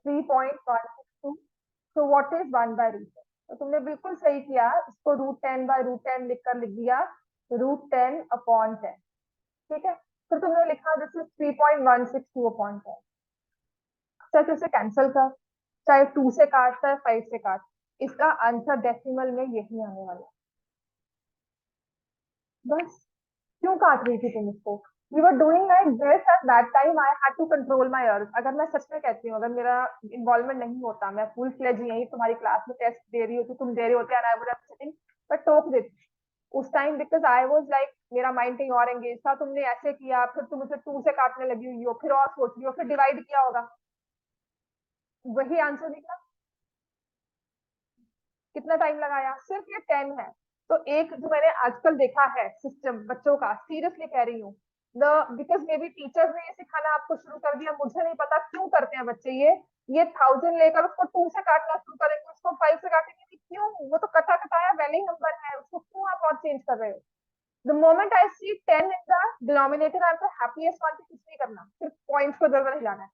3.162। तो what is 1/√10? तो तुमने बिल्कुल सही किया, इसको √10/√10 लिखकर लिख दिया √10/10। ठीक है, तो तुमने लिखा दिस इज 3.162/10। चाहे उसे कैंसिल कर, चाहे 2 से काट, चाहे 5 से काट, इसका आंसर डेसिमल में यही आने वाला है। बस क्यों काट रही थी तुम इसको? You were doing like this at that time, I had to control my urge. अगर मैं सच में कहती हूँ, अगर मेरा इन्वॉल्वमेंट नहीं होता, मैं फुल फ्लेज यही तुम्हारी क्लास में टेस्ट दे रही होती, तुम दे रहे होते, and I would have sitting, मैं टोक देती उस time, because I was like मेरा माइंड कहीं और एंगेज था। तुमने ऐसे किया, फिर तुम मुझे 2 से काटने लगी हुई हो, फिर और सोच रही हो, फिर डिवाइड किया होगा, वही आंसर निकला। कितना टाइम लगाया? सिर्फ ये 10 है। तो एक जो मैंने आजकल देखा है सिस्टम बच्चों का, सीरियसली कह रही हूँ, the because may be teachers ने ये सिखाना आपको शुरू कर दिया, मुझे नहीं पता क्यों करते हैं बच्चे ये 1000 लेकर उसको 2 से काटना शुरू करेंगे, उसको 5 से काटेंगे, क्यों? वो तो कटा कटाया वैलिंग नंबर है, उसको क्यों आप और चेंज कर रहे हो? The moment I see 10 in the denominator, I am the happiest one, कुछ नहीं करना, सिर्फ पॉइंट्स को इधर उधर हिलाना है।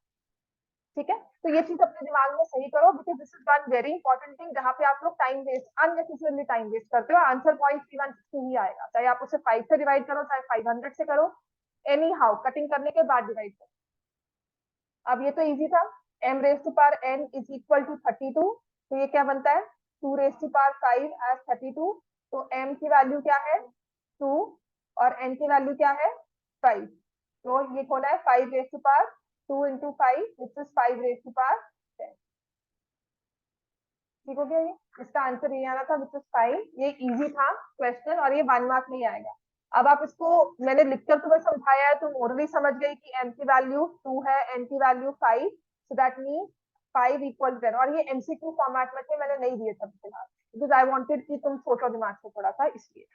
ठीक है, तो ये चीज अपने दिमाग में सही करो, because this is one very important thing जहां पे आप लोग time waste, unnecessarily time waste करते हो। आंसर पॉइंट 316 ही आएगा, चाहे आप उसे 5 से डिवाइड करो, चाहे 500 से करो, एनी हाउ कटिंग करने के बाद डिवाइड करो। अब ये तो इजी था। m raise to power n is equal to 32, तो ये क्या बनता है? 2 रेज टू पावर 5 एज 32। तो m की वैल्यू क्या है? 2, और n की वैल्यू क्या है? 5। तो ये होना है 5 raise to power 2 into 5, which is 5 raise to power 10। ठीक हो गया? ये इसका आंसर ये आना था, विच इज 5। ये इजी था क्वेश्चन, और ये 1 मार्क नहीं आएगा। अब आप इसको, मैंने लिखकर तुम्हें समझाया है, तुम ऑलरेडी समझ गई कि m की वैल्यू 2 है, n की value 5, so that means 5 equal 10। और ये MCQ फॉर्मेट में थे, मैंने नहीं दिए थे फिलहाल, बिकॉज आई वांटेड कि तुम सोचो दिमाग से थोड़ा सा, इसलिए।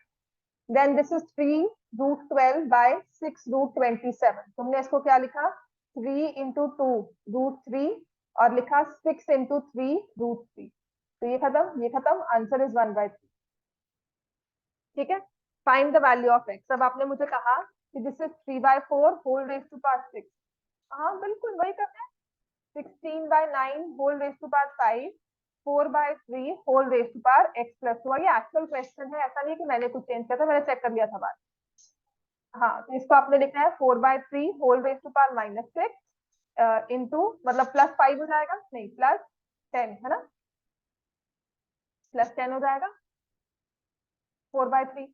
Then this is 3√12/6√27। तुमने इसको क्या लिखा? 3 इंटू 2 √3, और लिखा 6 इंटू 3 √3। तो ये खत्म, ये खत्म, आंसर इज 1/3। ठीक है, find the value of x। अब आपने मुझे कहा कि this is 3/4 whole raise to power 6। हाँ बिल्कुल वही करते हैं। 16/9 whole raise to power 5, 4/3 whole raise to power x+2। ये एक्चुअल क्वेश्चन है, ऐसा नहीं कि मैंने कुछ चेंज किया था, मैंने चेक कर लिया था बात। हाँ, तो इसको आपने लिखना है 4/3 whole raise to power -6 into, मतलब +5 हो जाएगा, नहीं +10 है ना, +10 हो जाएगा, 4/3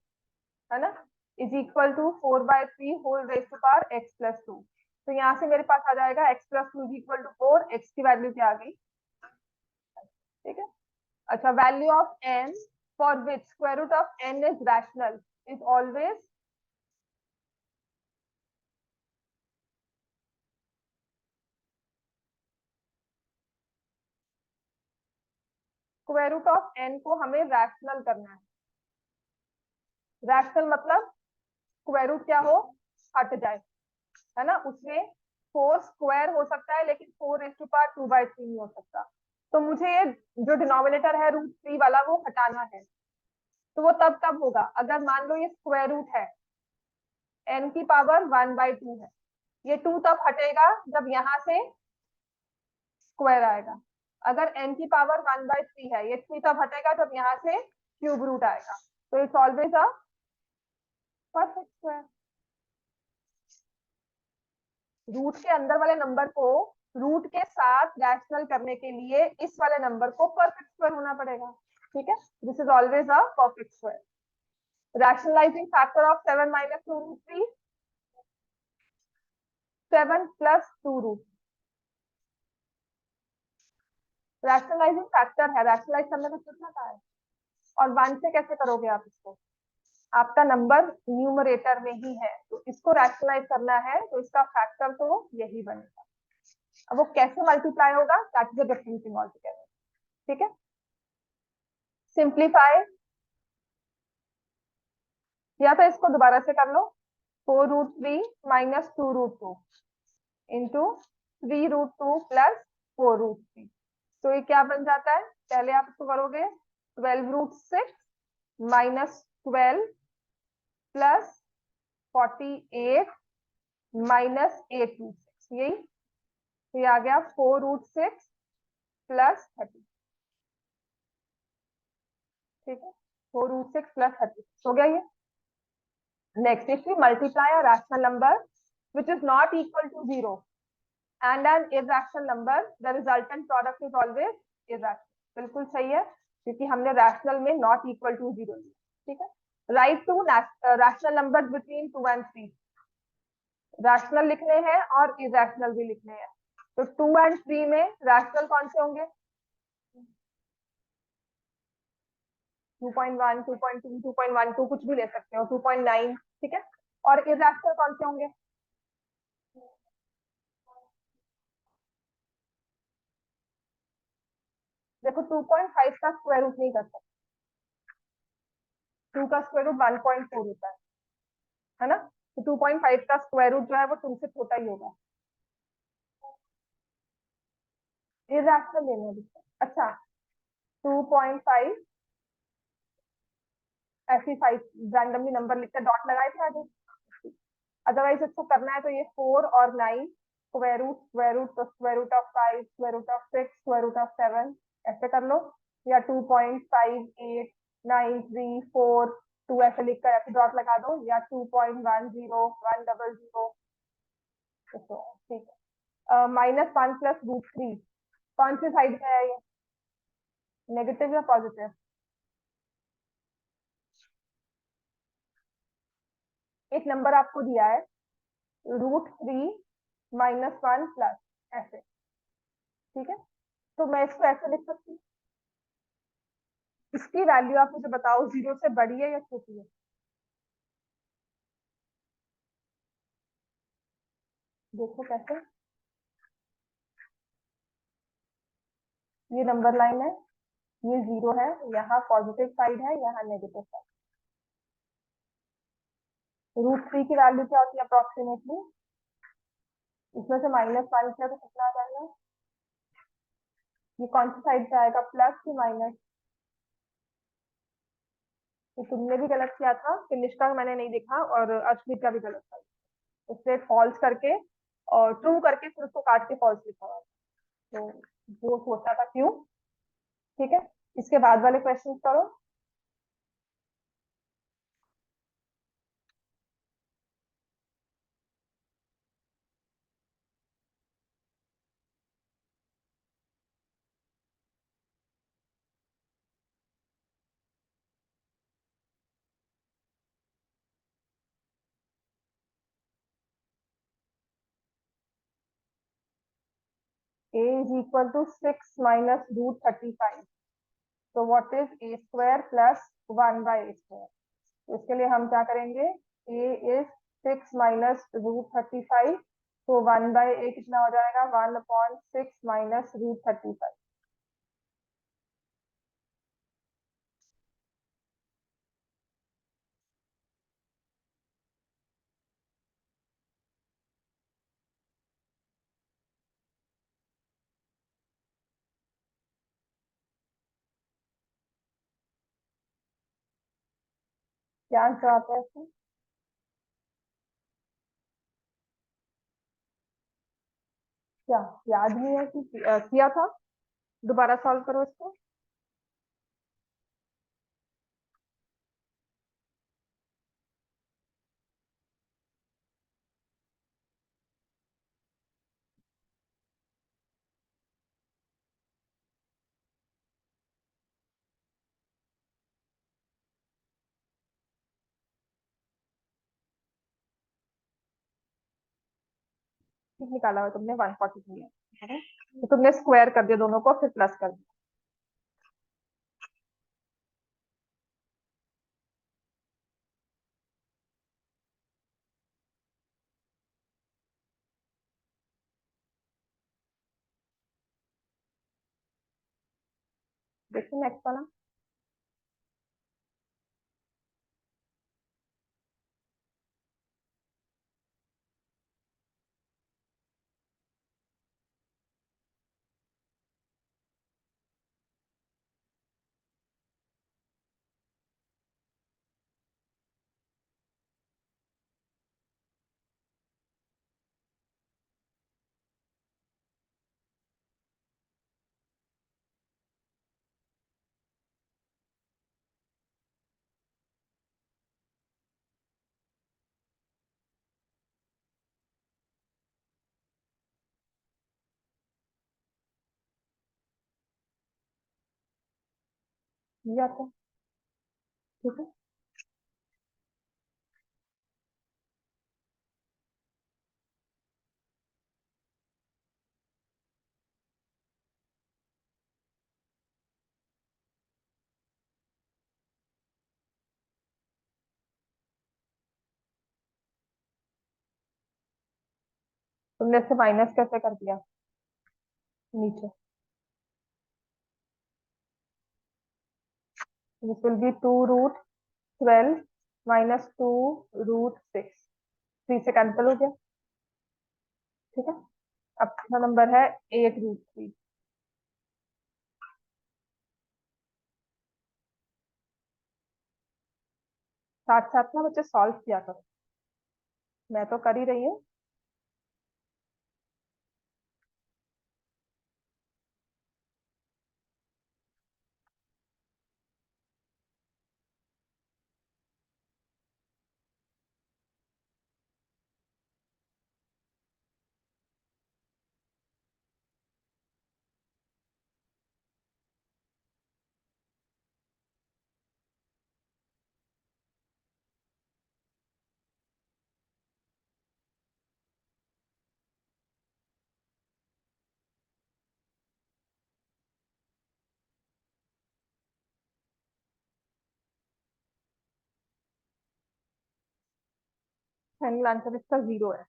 है ना, is equal to 4/3 whole raise to power x+2। तो यहाँ से मेरे पास आ जाएगा x+2 is equal to 4। x की वैल्यू क्या आ गई? ठीक है। अच्छा, value of n for which square root of n is rational is always square root of n को हमें रैशनल करना है। रैशनल मतलब स्क्वायर रूट क्या हो? हट जाए, है ना, उसमें 4 स्क्वायर हो सकता है, लेकिन 4⁻²/3 नहीं हो सकता। तो मुझे ये जो डिनोमिनेटर है √3 वाला, वो हटाना है। तो वो तब तब होगा अगर मान लो ये स्क्वायर रूट है, n की पावर 1/2 है। ये 2 तब हटेगा जब यहाँ से स्क्वायर आएगा। अगर n की पावर 1/3 है, ये 3 तब हटेगा जब यहाँ से क्यूब रूट आएगा। तो it's always a perfect square. Root के अंदर वाले नंबर को रूट के साथ रैशनल करने के लिए इस वाले नंबर को परफेक्ट स्क्वायर होना पड़ेगा। ठीक है, this is always a perfect square. Rationalising factor of 7 - 2√3, 7 + 2√। Rationalising factor है, रैशनलाइज करने का कितना का है, और 1 से कैसे करोगे आप इसको? आपका नंबर न्यूमरेटर में ही है, तो इसको रैशनलाइज करना है, तो इसका फैक्टर तो यही बनेगा। अब वो कैसे मल्टीप्लाई होगा, that is a different thing all together. ठीक है, सिंप्लीफाई, या तो इसको दोबारा से कर लो, 4√3 - 2√2 इंटू 3√2 + 4√3। तो ये क्या बन जाता है? पहले आप इसको करोगे, 12√6 - 12 + 48 - 8√6, यही। तो ये आ गया 4√6 प्लस 30। ठीक है, 4√6 प्लस 30 हो गया ये। Next, if we multiply a rational number which is not equal to 0 and an irrational number, the resultant product is always irrational। बिल्कुल सही है, क्योंकि हमने रैशनल में नॉट इक्वल टू 0 लिया। ठीक है, right to rational number between 2 and 3। Rational लिखने हैं और इरेशनल भी लिखने हैं। तो 2 and 3 में रैशनल कौन से होंगे? 2.1, 2.2, 2.12 कुछ भी ले सकते हो, 2.9। ठीक है, और इरेशनल कौन से होंगे? देखो, 2.5 का स्क्वायर रूट नहीं कर सकते, 2 का स्क्वायर रूट 1.4 होता है ना? तो 2.5 का स्क्वायर रूट जो है वो 2 से छोटा ही होगा। इरेशनल लेना है। अच्छा, 2.5 ऐसी 5 रैंडमली नंबर लिखकर डॉट लगाए थे आगे। अदरवाइज इसको करना है तो ये 4 और 9 स्क्वायर रूट तो square root of 5, square root of 6, square root of 7 ऐसे कर लो, या 2.589342 ऐसे लिखकर ऐसे डॉट लगा दो, या 2.10100। ठीक है, -1 प्लस √3 कौन सी साइड पे है ये? नेगेटिव या पॉजिटिव? एक नंबर आपको दिया है √3 -1 प्लस ऐसे। ठीक है, तो मैं इसको ऐसे लिख सकती हूँ। इसकी वैल्यू आप मुझे बताओ, 0 से बड़ी है या छोटी है? देखो कैसे, ये नंबर लाइन है, ये 0 है, यहाँ पॉजिटिव साइड है, यहाँ नेगेटिव साइड। √3 की वैल्यू क्या होती है अप्रोक्सीमेटली? इसमें से -1 किया तो कितना आ जाएगा? ये कौन सी साइड से आएगा, प्लस की माइनस? तो तुमने भी गलत किया था, फिनिश का मैंने नहीं देखा, और अर्शमीत का भी गलत था। उससे फॉल्स करके और ट्रू करके फिर उसको काट के फॉल्स लिखा हुआ। तो वो सोचा था क्यों। ठीक है, इसके बाद वाले क्वेश्चन करो। a is equal to 6 minus √35। तो what is a square plus 1/a square? तो इसके लिए हम क्या करेंगे, a इज 6 माइनस √35, तो 1/a कितना हो जाएगा, 1/6 माइनस √35। क्या आंसर आता है इसमें? क्या याद नहीं है कि किया था? दोबारा सॉल्व करो इसको। ठीक निकाला हुआ तुमने, 143 है। तो तुमने स्क्वायर कर दिया दोनों को, फिर प्लस कर दिया। देखिए नेक्स्ट वाला। ये आता है। ठीक है। तुमने इससे माइनस कैसे कर दिया नीचे? This will be 2√12 -2√6। 3 से कैंसिल हो गया। ठीक है। अब अपना नंबर है 8√3। साथ साथ ना बच्चे सॉल्व किया करो, मैं तो कर ही रही हूँ। फाइनल आंसर इसका 0 है।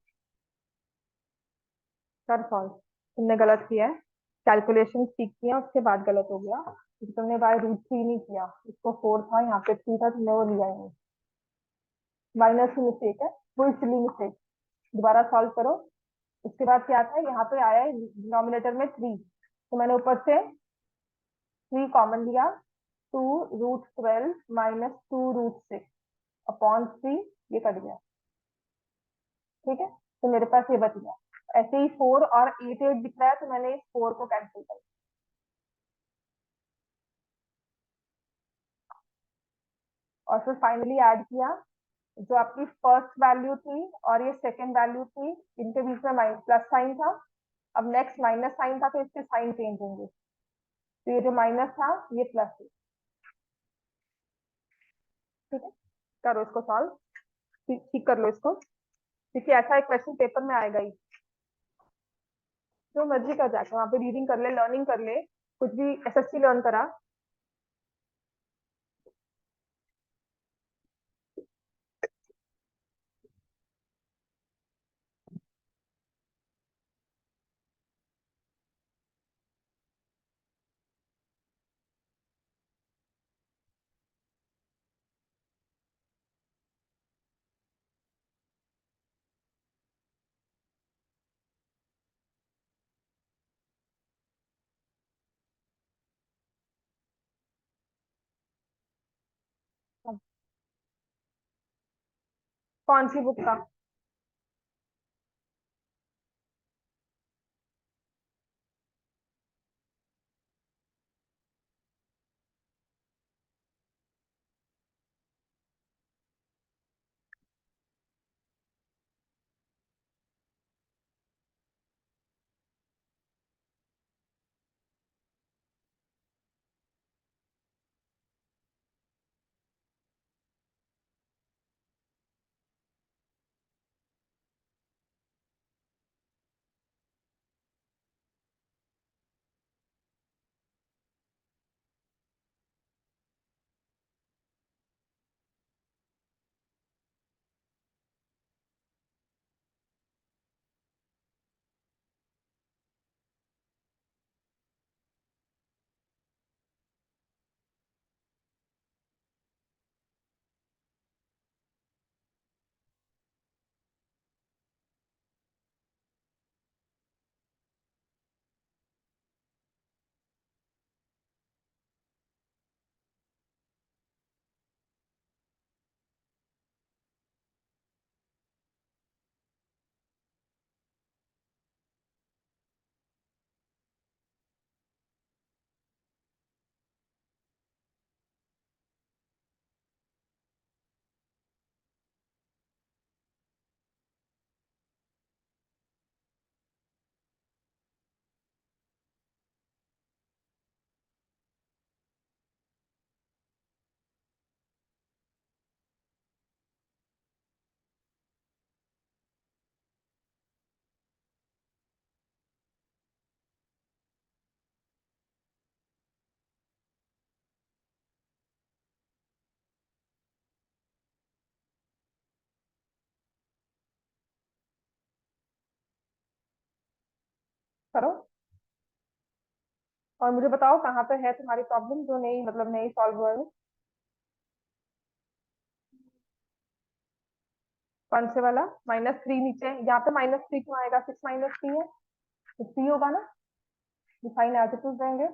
कर सॉल्व। तुमने गलत किया है, कैलकुलेशन ठीक किया उसके बाद गलत हो गया, क्योंकि तुमने बाय√3 नहीं किया। इसको 4 था, यहाँ पे 3 था, तुमने वो लिया ही नहीं। माइनस की मिस्टेक है, वो सिली मिस्टेक। दोबारा सॉल्व करो। उसके बाद क्या था, यहाँ पे आया है डिनोमिनेटर में 3, तो मैंने ऊपर से 3 कॉमन लिया। 2√12 -2√6 अपॉन 3, ये कट गया। ठीक है, तो मेरे पास ये बच गया। ऐसे ही 4 और 8 दिख रहा है, तो मैंने इस 4 को कैंसिल कर दिया। और फिर फाइनली ऐड किया। जो आपकी फर्स्ट वैल्यू थी और ये सेकंड वैल्यू थी, इनके बीच में प्लस साइन था। अब नेक्स्ट माइनस साइन था, तो इसके साइन चेंज होंगे। तो ये जो माइनस था, ये प्लस है। ठीक है, करो इसको सॉल्व। ठीक ठीक कर लो इसको, क्योंकि ऐसा एक क्वेश्चन पेपर में आएगा ही। जो मर्जी कर, जाकर वहां पे रीडिंग कर ले, लर्निंग कर ले, कुछ भी एसएससी लर्न करा। कौन सी बुक का? करो और मुझे बताओ कहाँ पे है तुम्हारी प्रॉब्लम जो नहीं मतलब नहीं सॉल्व हुआ है। कौन से वाला? -3 नीचे यहाँ पे -3 क्यों आएगा? 6 - 3 है तो 3 होगा ना। डिफाइन एज इट इज देंगे।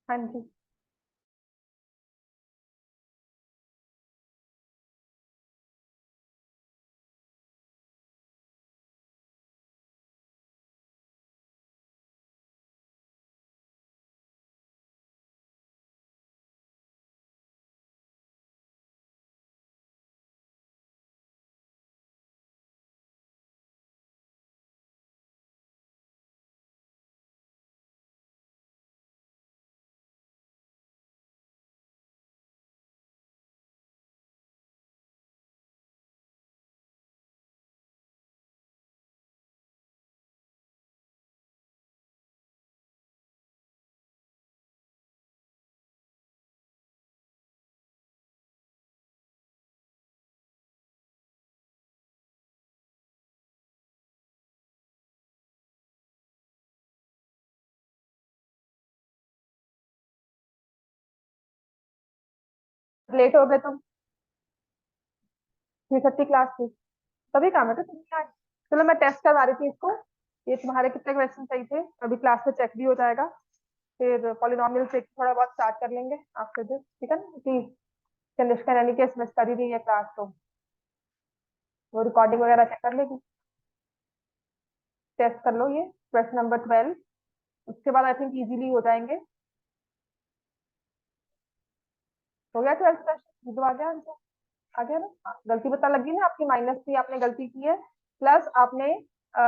हाँ जी। लेट हो गए तुम 3:30 क्लास थी तभी काम है तो तुम नहीं आए। चलो मैं टेस्ट करवा रही थी इसको। ये तुम्हारे कितने क्वेश्चन सही थे अभी क्लास में चेक भी हो जाएगा। फिर पॉलिनोमियल से थोड़ा बहुत स्टार्ट कर लेंगे आफ्टर दिस ठीक है ना कि कंडीशन यानी कि मिस कर ही रही है क्लास तो वो रिकॉर्डिंग वगैरह चेक कर लेगी। टेस्ट कर लो ये क्वेश्चन नंबर 12। उसके बाद आई थिंक इजीली हो जाएंगे। हो गया 12th क्वेश्चन जो आ गया आंसर। आ गया ना हाँ, गलती पता लगी ना आपकी -3 आपने गलती की है प्लस आपने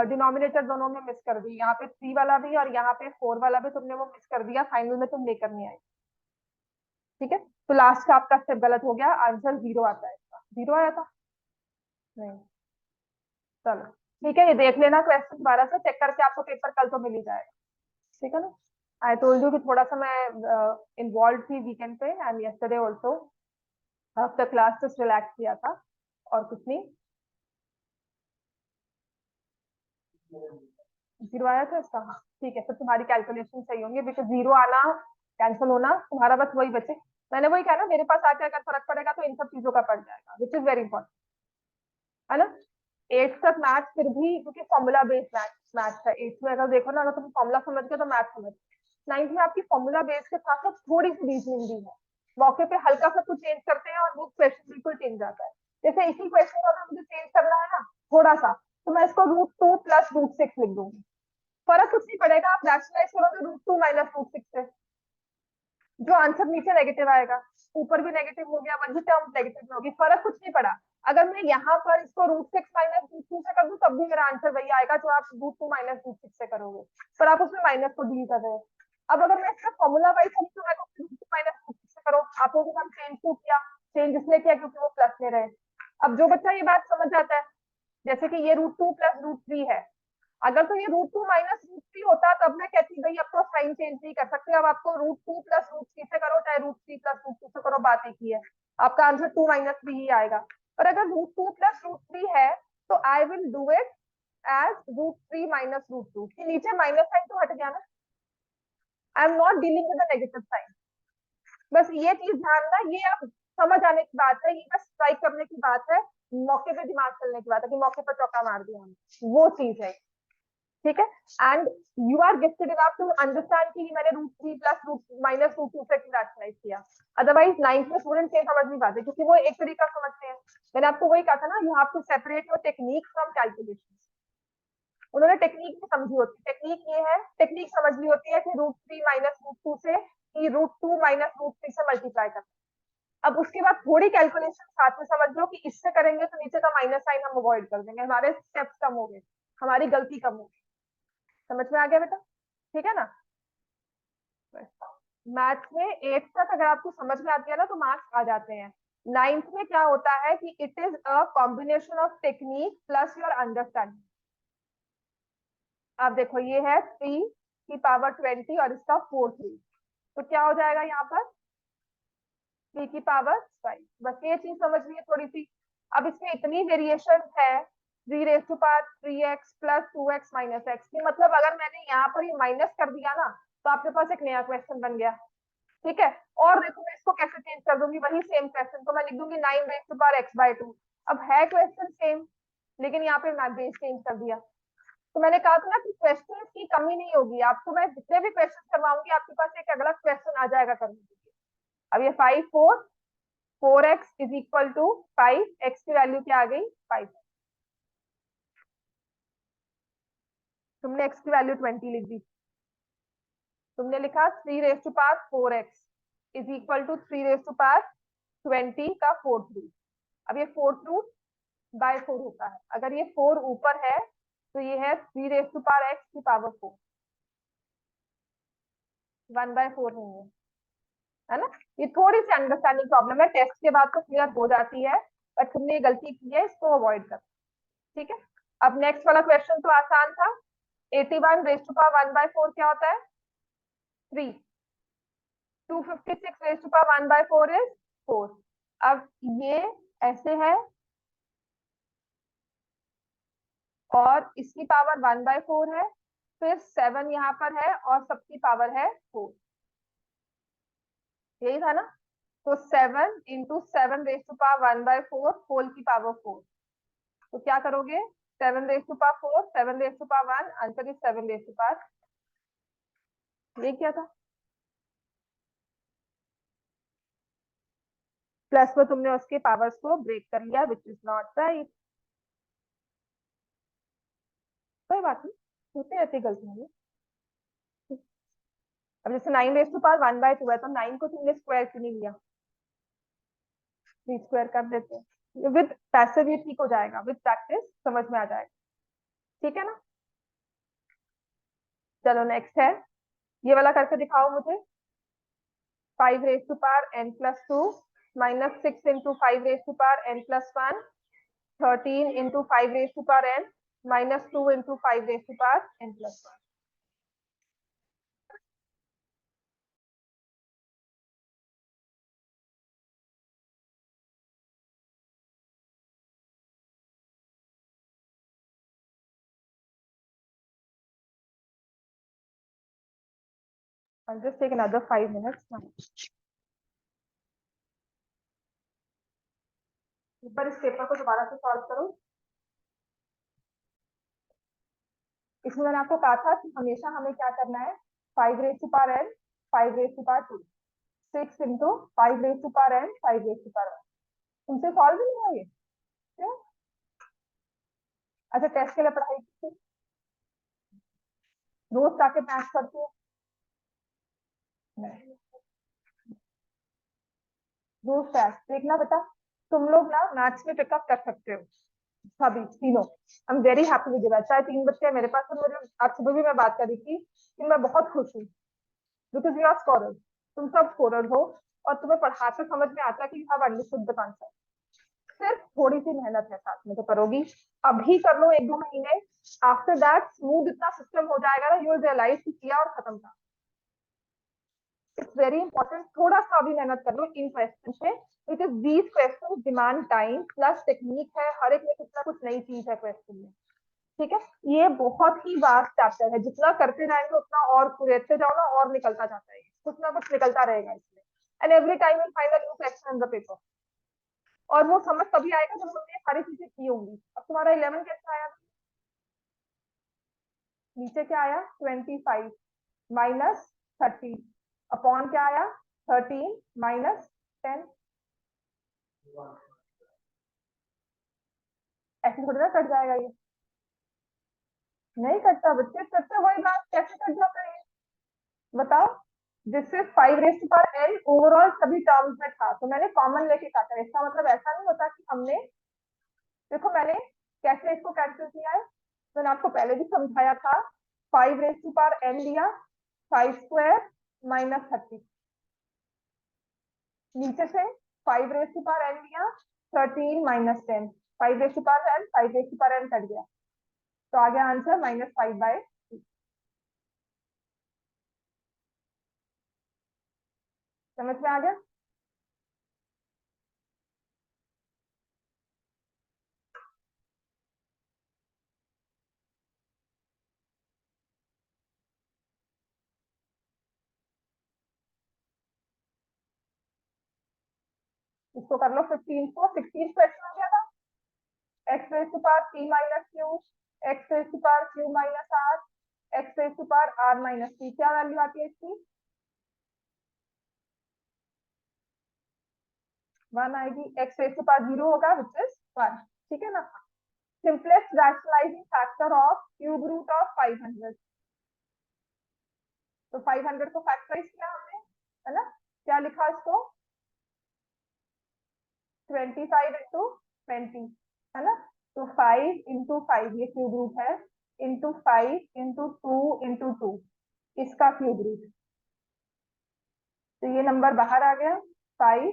डिनोमिनेटर दोनों में मिस कर दी यहाँ पे 3 वाला भी और यहाँ पे 4 वाला भी तुमने वो मिस कर दिया फाइनल में तुम लेकर नहीं आए। ठीक है तो लास्ट का आपका स्टेप गलत हो गया आंसर 0 आता है इसका 0 आया था। नहीं चलो ठीक है ये देख लेना क्वेश्चन दोबारा से चेक करके आपको पेपर कल तो मिल ही जाएगा। ठीक है ना। आई टोल्ड यू कि थोड़ा सा मैं इन्वॉल्व थी वीकेंड पे and yesterday also after class just relax किया था और कुछ नहीं। 0 आया था इसका हाँ ठीक है फिर तुम्हारी कैलकुलेशन सही होंगी बिकॉज 0 आना कैंसिल होना तुम्हारा बस वही बचे। मैंने वही कहा ना मेरे पास आके अगर फर्क पड़ेगा तो इन सब चीजों का पड़ जाएगा विच इज वेरी इंपॉर्टेंट है ना। 8th तक मैथ फिर भी क्योंकि फॉर्मूला बेस्ड मैथ मैथ है 8th में अगर देखो ना अगर तुम फॉर्मूला समझ गए तो मैथ समझ। 9th में आपकी फॉर्मूला बेस के साथ साथ थोड़ी सी रीजनिंग भी है। मौके पे हल्का सा कुछ चेंज करते हैं और वो क्वेश्चन बिल्कुल चेंज आता है। जैसे इसी क्वेश्चन को अगर मुझे चेंज करना है ना थोड़ा सा तो मैं इसको √2 + √6 लिख दूंगी। फर्क कुछ नहीं पड़ेगा आप रैशनलाइज करोगे √2 - √6 से जो आंसर नीचे नेगेटिव आएगा ऊपर भी नेगेटिव हो गया वही टर्म नेगेटिव में होगी फर्क कुछ नहीं पड़ा। अगर मैं यहाँ पर इसको √6 - √2 से कर दूं तब भी मेरा आंसर वही आएगा जो आप √2 - √6 से करोगे पर आप उसमें माइनस को डील कर रहे हो। अब अगर मैं इसका फॉर्मूला वाइज करूँ तो मैं √2 - √6 से करो आप लोगों को चेंज क्यों किया। चेंज इसलिए किया क्योंकि वो प्लस में रहे। अब जो बच्चा ये बात समझ आता है जैसे कि ये √2 + √3 है अगर तो ये √2 - √3 होता तब मैं कहती भाई अब तो साइन चेंज नहीं कर सकते अब आपको √2 + √3 से करो चाहे √3 + √2 से करो बात एक ही है। आपका आंसर 2 - 3 ही आएगा। पर अगर √2 + √3 है तो I will do it as √3 minus √2 के नीचे माइनस साइन तो हट गया ना, I am not dealing with the negative sign. बस ये चीज ध्यान रखना, ये अब समझ आने की बात है, ये बस स्ट्राइक करने की बात है, मौके पे दिमाग चलने की बात है कि मौके पर चौका मार दिया हमने, वो चीज है। ठीक है, and you are gifted enough to understand कि मैंने √3 प्लस रूट माइनस √2 से रैशनलाइज किया। अदरवाइज 9th में स्टूडेंट ये समझ नहीं पाते क्योंकि वो एक तरीका समझते हैं। मैंने आपको वही कहा था ना, you have to separate your technique from calculation. उन्होंने टेक्निक भी समझी होती है, टेक्निक ये है, टेक्निक समझ ली होती है कि √3 माइनस √2 से कि √2 माइनस √3 से मल्टीप्लाई करना। अब उसके बाद थोड़ी कैलकुलेशन साथ में समझ लो कि इससे करेंगे तो नीचे का माइनस साइन हम अवॉइड कर देंगे, हमारे स्टेप्स कम हो गए, हमारी गलती कम हो गई। समझ में आ गया बेटा? ठीक है ना? मैथ्स में 8th तक अगर आपको समझ में आती है ना तो मार्क्स आ जाते हैं। 9th में क्या होता है कि it is a combination of technique plus your understanding. आप देखो ये है 3 की पावर 20 और इसका 4 3, तो क्या हो जाएगा यहाँ पर 3 की पावर 5। बस ये चीज समझ लीजिए थोड़ी सी। अब इसमें इतनी वेरिएशन है, 3 raise to power 3x plus 2x minus X की, मतलब अगर मैंने यहाँ पर ये माइनस कर दिया ना तो आपके पास एक नया क्वेश्चन बन गया। ठीक है, और देखो मैं इसको कैसे चेंज कर दूंगी, वही सेम क्वेश्चन को मैं लिख दूंगी 9 रेज टू पावर x/2। अब है क्वेश्चन सेम, लेकिन यहाँ पे मैं बेस चेंज कर दिया। तो मैंने कहा था ना कि क्वेश्चन की कमी नहीं होगी, आपको मैं जितने भी क्वेश्चन करवाऊंगी आपके पास एक अगला क्वेश्चन आ जाएगा करने के लिए। अब ये 5 4 4x is equal to 5, x की वैल्यू क्या आ गई 5। तुमने x की वैल्यू 20 लिख दी, तुमने लिखा 3 raise to power 4x is equal to 3 raise to power 20 का 4th रूट। अब ये 4th रूट बाय 4 होता है, अगर ये 4 ऊपर है तो ये है 3 रेज टू पावर x की पावर 4, 1/4 नहीं है ना? ये थोड़ी सी अंडरस्टैंडिंग प्रॉब्लम है, टेस्ट के बाद तो क्लियर हो जाती है, बट तुमने ये गलती की है, इसको अवॉइड कर। ठीक है, अब नेक्स्ट वाला क्वेश्चन तो आसान था। 81 रेज टू पावर 1/4 क्या होता है 3, 256 रेज टू पावर 1/4 इज 4। अब ये ऐसे है और इसकी पावर 1/4 है, फिर 7 यहाँ पर है और सबकी पावर है 4, यही था ना? तो 7 into 7 raise to power 1/4 whole की पावर 4, तो क्या करोगे 7 raise to power 4 7 raise to power 1, answer is 7 raise to power. ये क्या था? प्लस में तुमने उसके पावर्स को ब्रेक कर लिया, विच इज नॉट राइट। कोई बात नहीं, होती रहती गलतियां। अब जैसे 9 रेज टू पावर 1/2 है तो 9 को तुमने स्क्वायर क्यों नहीं लिया, 3 स्क्वायर कर देते हैं। विद पैसिव ये ठीक हो जाएगा, विद प्रैक्टिस समझ में आ जाएगा। ठीक है ना? चलो नेक्स्ट है, ये वाला करके दिखाओ मुझे। 5 raise to power n plus 2 minus 6 into 5 raise to power n plus 1, 13 into 5 raise to power n minus 2 into 5 raise to power n plus 1। I'll just take another 5 minutes. एक बार इस पेपर को दोबारा से सॉल्व करो। इसमें मैंने आपको कहा था कि हमेशा हमें क्या करना है, 5 raise to power n 5 raise to power 2, 6 into 5 raise to power n 5 raise to power 1। तुमसे सॉल्व नहीं हुआ ये क्यों? अच्छा टेस्ट के लिए पढ़ाई की रोज जाके मैथ करते हो? नहीं, रोज टेस्ट देखना बेटा, तुम लोग ना मैथ्स में पिकअप कर सकते हो सभी तीनों। I am very happy with you. चाहे 3 बच्चे मेरे पास, और मुझे आज सुबह भी मैं बात कर रही थी कि मैं बहुत खुश हूँ बिकॉज यू आर स्कॉलर, तुम सब स्कॉलर हो और तुम्हें पढ़ाते समझ में आता है कि you have understood the concept. सिर्फ थोड़ी सी मेहनत है, साथ में तो करोगी, अभी कर लो 1-2 महीने, आफ्टर दैट स्मूथ इतना सिस्टम हो जाएगा ना, यू विल रियलाइज कि किया और खत्म था। इट्स वेरी इंपॉर्टेंट, थोड़ा सा भी मेहनत कर लो इन क्वेश्चन पे, because these question demand time plus technique है, हर एक में कुछ ना कुछ नई चीज है क्वेश्चन में। ठीक है, ये बहुत ही वास्ट चैप्टर है, जितना करते जाएंगे उतना और पूछते जाओ ना, और निकलता जाता है, कुछ ना कुछ निकलता रहेगा इसमें, and every time you find a new question in the paper. और वो समझ तभी आएगा जब हमने सारी चीजें की होंगी। अब तुम्हारा 11 कैसे आया, नीचे क्या आया 25 माइनस 30 अपॉन क्या आया 13 माइनस 10, ऐसे थोड़ी ना कट जाएगा ये, नहीं कटता बच्चे, कटता वही बात, कैसे कट जाता है ये बताओ। This is 5 raise to power n, overall सभी टर्म्स में था तो मैंने कॉमन लेके काटा है, इसका मतलब ऐसा नहीं होता कि हमने, देखो मैंने कैसे इसको कैंसिल किया है, मैंने आपको पहले भी समझाया था, 5 रेज़ टू पावर n लिया, 5 स्क्वायर माइनस 30, नीचे से 5 रेज़ टू पावर n लिया, 13 minus 10, 5 raise to power n, 5 raise to power n cut गया, तो आ गया आंसर -5/3। समझ में आ गया। इसको कर लो 15 को, 16 क्वेश्चन हो गया था, X raise to power p minus Q, X raise to power q minus r, X raise to power r minus p, क्या वैल्यू आती है इसकी 1 आएगी, एक्स रेज़ टू पावर 0 होगा विच इज 1, ठीक है ना। Simplest rationalising factor of cube root of 500, तो 500 को फैक्टराइज किया हमने, है ना, क्या लिखा इसको 25 इंटू 20, है ना, तो 5 इंटू 5 ये क्यूब रूट है, इंटू 5 इंटू 2 इंटू 2 इसका क्यूब रूट, तो ये नंबर बाहर आ गया 5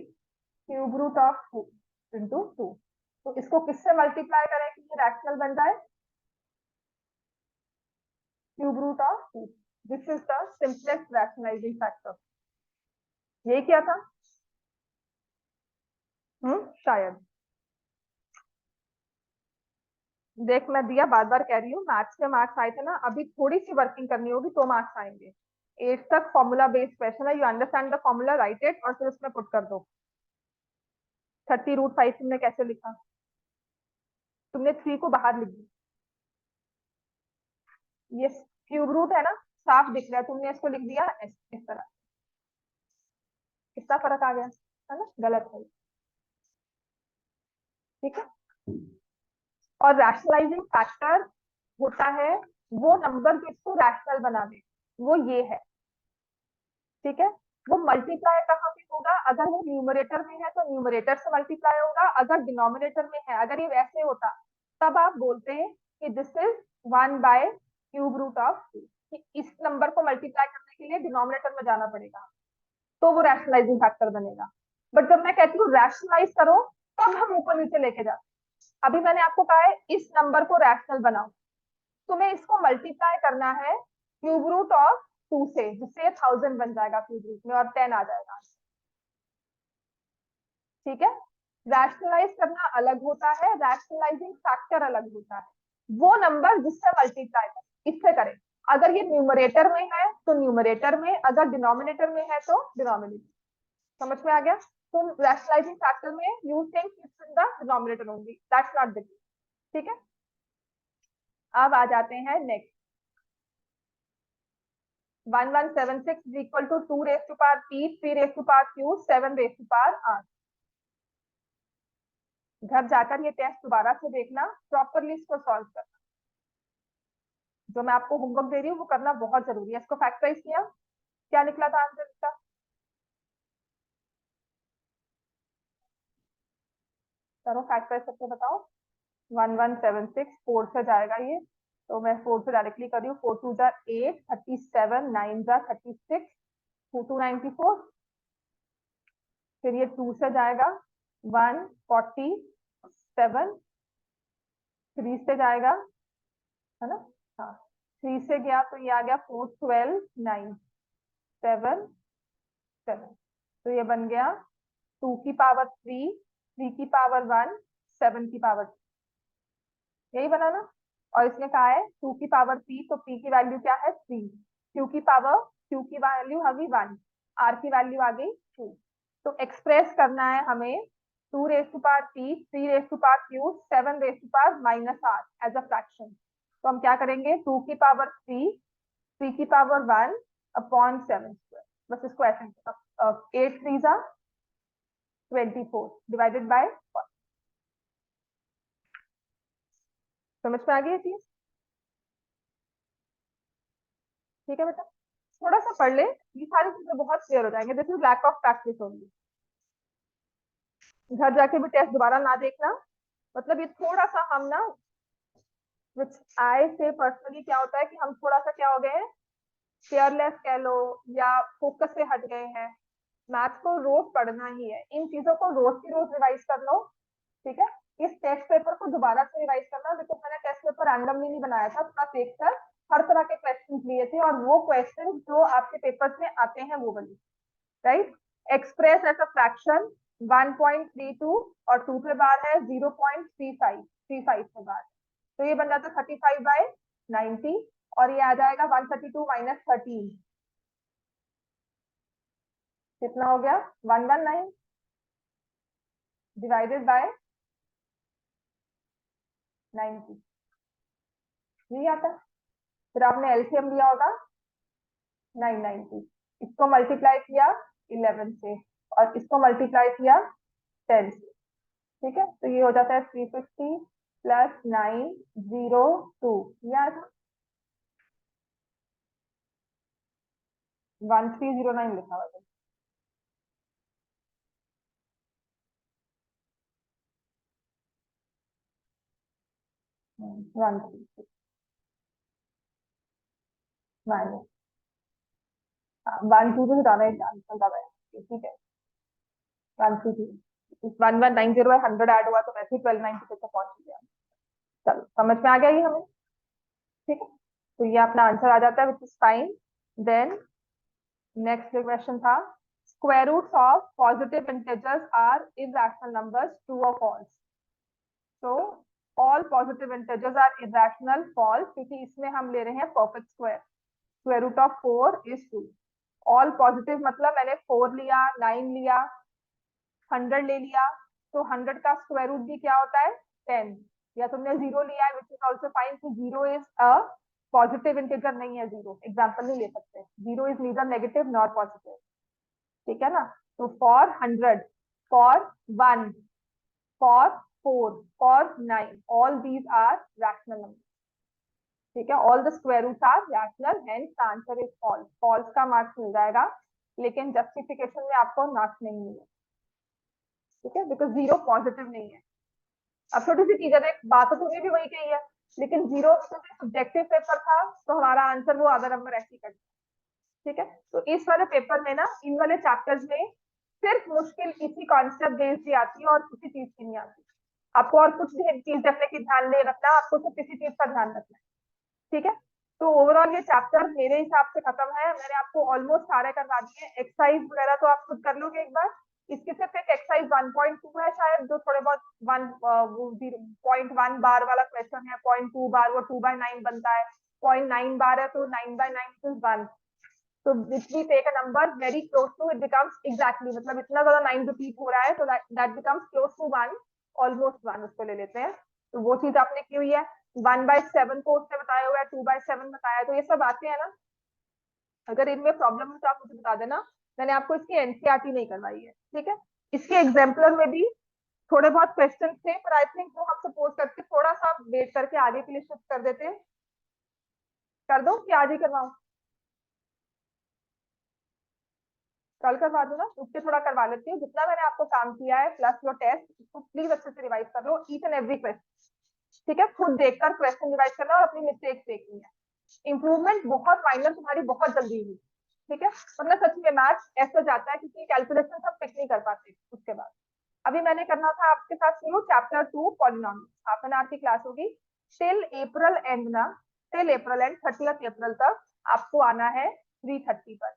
क्यूब रूट ऑफ 2 इंटू 2, तो इसको किससे मल्टीप्लाई करें कि ये रैशनल बन जाए, cube root of 2, this is the simplest rationalising factor. ये क्या था, शायद, देख मैं दिया बार बार कह रही हूँ, मैथ्स के मार्क्स आए थे ना, अभी थोड़ी सी वर्किंग करनी होगी तो मार्क्स आएंगे। 8 तक फॉर्मूला बेस्ड क्वेश्चन है, you understand the formula, right it और फिर उसमें पुट कर दो। 30√5 तुमने कैसे लिखा, तुमने 3 को बाहर लिख दिया, ये क्यूब रूट है ना, साफ दिख रहा है, तुमने इसको लिख दिया इस तरह, कितना फर्क आ गया, है ना, गलत है, ठीक है। और रैशनलाइजिंग फैक्टर होता है वो नंबर जो इसको रैशनल बना दे, वो ये है, ठीक है। वो मल्टीप्लाई कहाँ पे होगा, अगर वो न्यूमरेटर में है तो न्यूमरेटर से मल्टीप्लाई होगा, अगर डिनोमिनेटर में है, अगर ये वैसे होता तब आप बोलते हैं कि दिस इज 1/√2, कि इस नंबर को मल्टीप्लाई करने के लिए डिनोमिनेटर में जाना पड़ेगा, तो वो रैशनलाइजिंग फैक्टर बनेगा। बट जब मैं कहती हूँ रैशनलाइज करो, तब हम ऊपर नीचे लेके जाते हैं। अभी मैंने आपको कहा है इस नंबर को रैशनल बनाओ, तुम्हें इसको मल्टीप्लाई करना है क्यूब रूट ऑफ 2 से, जिससे 1000 बन जाएगा क्यूब रूट में और 10 आ जाएगा, ठीक है। रैशनलाइज करना अलग होता है, रैशनलाइजिंग फैक्टर अलग होता है, वो नंबर जिससे मल्टीप्लाई करें, इससे करें, अगर ये न्यूमरेटर में है तो न्यूमरेटर में, अगर डिनोमिनेटर में है तो डिनोमिनेटर। समझ में आ गया, तुम रैशनलाइजिंग फैक्टर में you think it's in the denominator only, that's not the case, ठीक है। अब आ जाते हैं next, 1176 is equal to 2 raised to power p, 3 raised to power q, 7 raised to power r। घर जाकर ये टेस्ट दोबारा से देखना, प्रॉपरली इसको सॉल्व करना, जो मैं आपको होमवर्क दे रही हूँ वो करना बहुत जरूरी है। इसको फैक्टराइज किया, क्या निकला था आंसर इसका, करो फैक्टराइज करके बताओ। 1176 4 से जाएगा ये, तो मैं 4 से डायरेक्टली कर रही हूँ, 4 2 जा 8, 37 9 जा 36, 294, फिर ये 2 से जाएगा 147, 3 से जाएगा, है ना, हाँ 3 से गया तो ये आ गया 4 12 9 7 चलो, तो ये बन गया 2 की पावर 3, 3 की पावर 1, 7 की पावर 2, यही बना ना। और इसने कहा है 2 की पावर p, तो p की वैल्यू क्या है 3, q की वैल्यू आ गई 1, r की वैल्यू आ गई 2। तो एक्सप्रेस करना है हमें 2 raise to power p, 3 raise to power q, 7 raise to power minus r as a fraction. तो हम क्या करेंगे, 2 की पावर 3, 3 की पावर 1 अपॉन 7 स्क्वायर, बस इसको ऐसे 8 3 जा 24 डिवाइडेड बाय, समझ में आ गई ये चीज? ठीक है बेटा, थोड़ा सा पढ़ ले, ये सारी चीजें बहुत क्लियर हो जाएंगे। This is lack of practice only. घर जाके भी टेस्ट दोबारा ना देखना, मतलब ये थोड़ा सा हम ना, विच आई से पर्सनली क्या होता है कि हम थोड़ा सा क्या हो गए हैं, केयरलेस कह लो, या फोकस से हट गए हैं। मैथ्स को रोज पढ़ना ही है, इन चीजों को रोज की रोज रिवाइज कर लो। ठीक है, इस टेस्ट पेपर को दोबारा से रिवाइज करना। देखो मैंने टेस्ट पेपर रैंडमली नहीं बनाया था, थोड़ा देखकर हर तरह के क्वेश्चन लिए थे, और वो क्वेश्चन जो आपके पेपर्स में आते हैं वो वाली, right. Express as a fraction 1.32 और 2 पे बार है 0.35 पे बार, तो ये बन जाता है 35/90, और ये आ जाएगा 132 माइनस 13, कितना हो गया 119 डिवाइडेड बाय 90, यही आता है। फिर आपने एलसीएम लिया होगा 990, इसको मल्टीप्लाई किया 11 से, और इसको मल्टीप्लाई किया 10 से। ठीक है, तो ये हो जाता है 350 प्लस 902, यार 1309 लिखा हुआ है। 136 माइनस 1 2 से हटाना है, आंसर ज्यादा है, ठीक है। 1 3 1190 है, 100 ऐड हुआ तो वैसे ही 1296 तक पहुंच गया। चलो समझ में आ गया ये हमें, ठीक है। तो ये अपना आंसर आ जाता है, which is fine. Then next question था, square roots of positive integers are irrational numbers, true और फॉल्स। तो all positive integers are irrational, false, क्योंकि इसमें हम ले रहे हैं perfect square. Square root of 4 is 2। All positive मतलब मैंने 4 लिया, 9 लिया, 100 ले लिया, तो 100 का स्क्वायर रूट भी क्या होता है 10। या तुमने 0 लिया है, विच इज ऑल्सो फाइन, कि 0 इज अ पॉजिटिव इंटीजर नहीं है, 0 एग्जाम्पल नहीं ले सकते, 0 is neither negative nor positive, ठीक है ना। तो for 100, for 1, for 4, for 9, all these are rational number, ठीक है। All the square roots are rational, hence the answer is false. False का मार्क्स मिल जाएगा, लेकिन जस्टिफिकेशन में आपको मार्क्स नहीं मिलेगा, ठीक है, बिकॉज 0 पॉजिटिव नहीं है। अब छोटी सी चीज है, बात तो तुम्हें भी वही कही है, लेकिन 0 सब्जेक्टिव पेपर था, तो हमारा आंसर वो आधा नंबर ऐसे ही कट, ठीक है। तो इस वाले पेपर में ना, इन वाले चैप्टर्स में सिर्फ मुश्किल इसी कॉन्सेप्ट बेस्ड ही आती है, और किसी चीज की नहीं आती। आपको और कुछ भी चीज रखने की ध्यान नहीं रखना, आपको सिर्फ किसी चीज का ध्यान रखना है, ठीक है। तो ओवरऑल ये चैप्टर मेरे हिसाब से खत्म है, मैंने आपको ऑलमोस्ट सारे करवा दिए। एक्सरसाइज वगैरह तो आप खुद कर लोगे एक बार। इसके सिर्फ एक एक्सरसाइज 1.2 है शायद, जो थोड़े बहुत 0.1 बार वाला क्वेश्चन है, 0.2 बार वो 2/9 बनता है, 0.9 बार है तो 9/9 इज 1। तो which we take a number very close to it becomes exactly, मतलब इतना ज्यादा 9 रिपीट हो रहा है, तो that becomes close to 1, almost 1 उसको ले लेते हैं। तो वो चीज आपने की हुई है। 1/7 को उसने बताया हुआ है, 2/7 बताया, तो ये सब आते हैं ना। अगर इनमें प्रॉब्लम है तो आप मुझे बता देना, मैंने आपको इसकी एनसीईआरटी नहीं करवाई है, ठीक है। इसके एग्जाम्पलर में भी थोड़े बहुत क्वेश्चन थे, पर आई थिंक वो हम सपोज करके थोड़ा सा वेट करके आगे के लिए शिफ्ट कर देते हैं। कर दो कि आज ही करवाऊं? कल करवा दो ना, उससे थोड़ा करवा लेती हूँ। जितना मैंने आपको काम किया है प्लस योर टेस्ट, उसको प्लीज अच्छे से रिवाइज कर लो, ईच एंड एवरी क्वेश्चन, ठीक है। खुद देखकर क्वेश्चन रिवाइज करना और अपनी मिस्टेक्स देखनी है। इंप्रूवमेंट बहुत माइनर तुम्हारी बहुत जल्दी हुई, ठीक है। मतलब सच में मैथ्स ऐसा जाता है, क्योंकि कैलकुलेशन सब पिक नहीं कर पाते उसके बाद। अभी मैंने करना था आपके साथ शुरू chapter 2 polynomial, half an hour की क्लास होगी। टिल अप्रैल एंड ना, टिल अप्रैल एंड 30 अप्रैल तक आपको आना है 3:30 पर,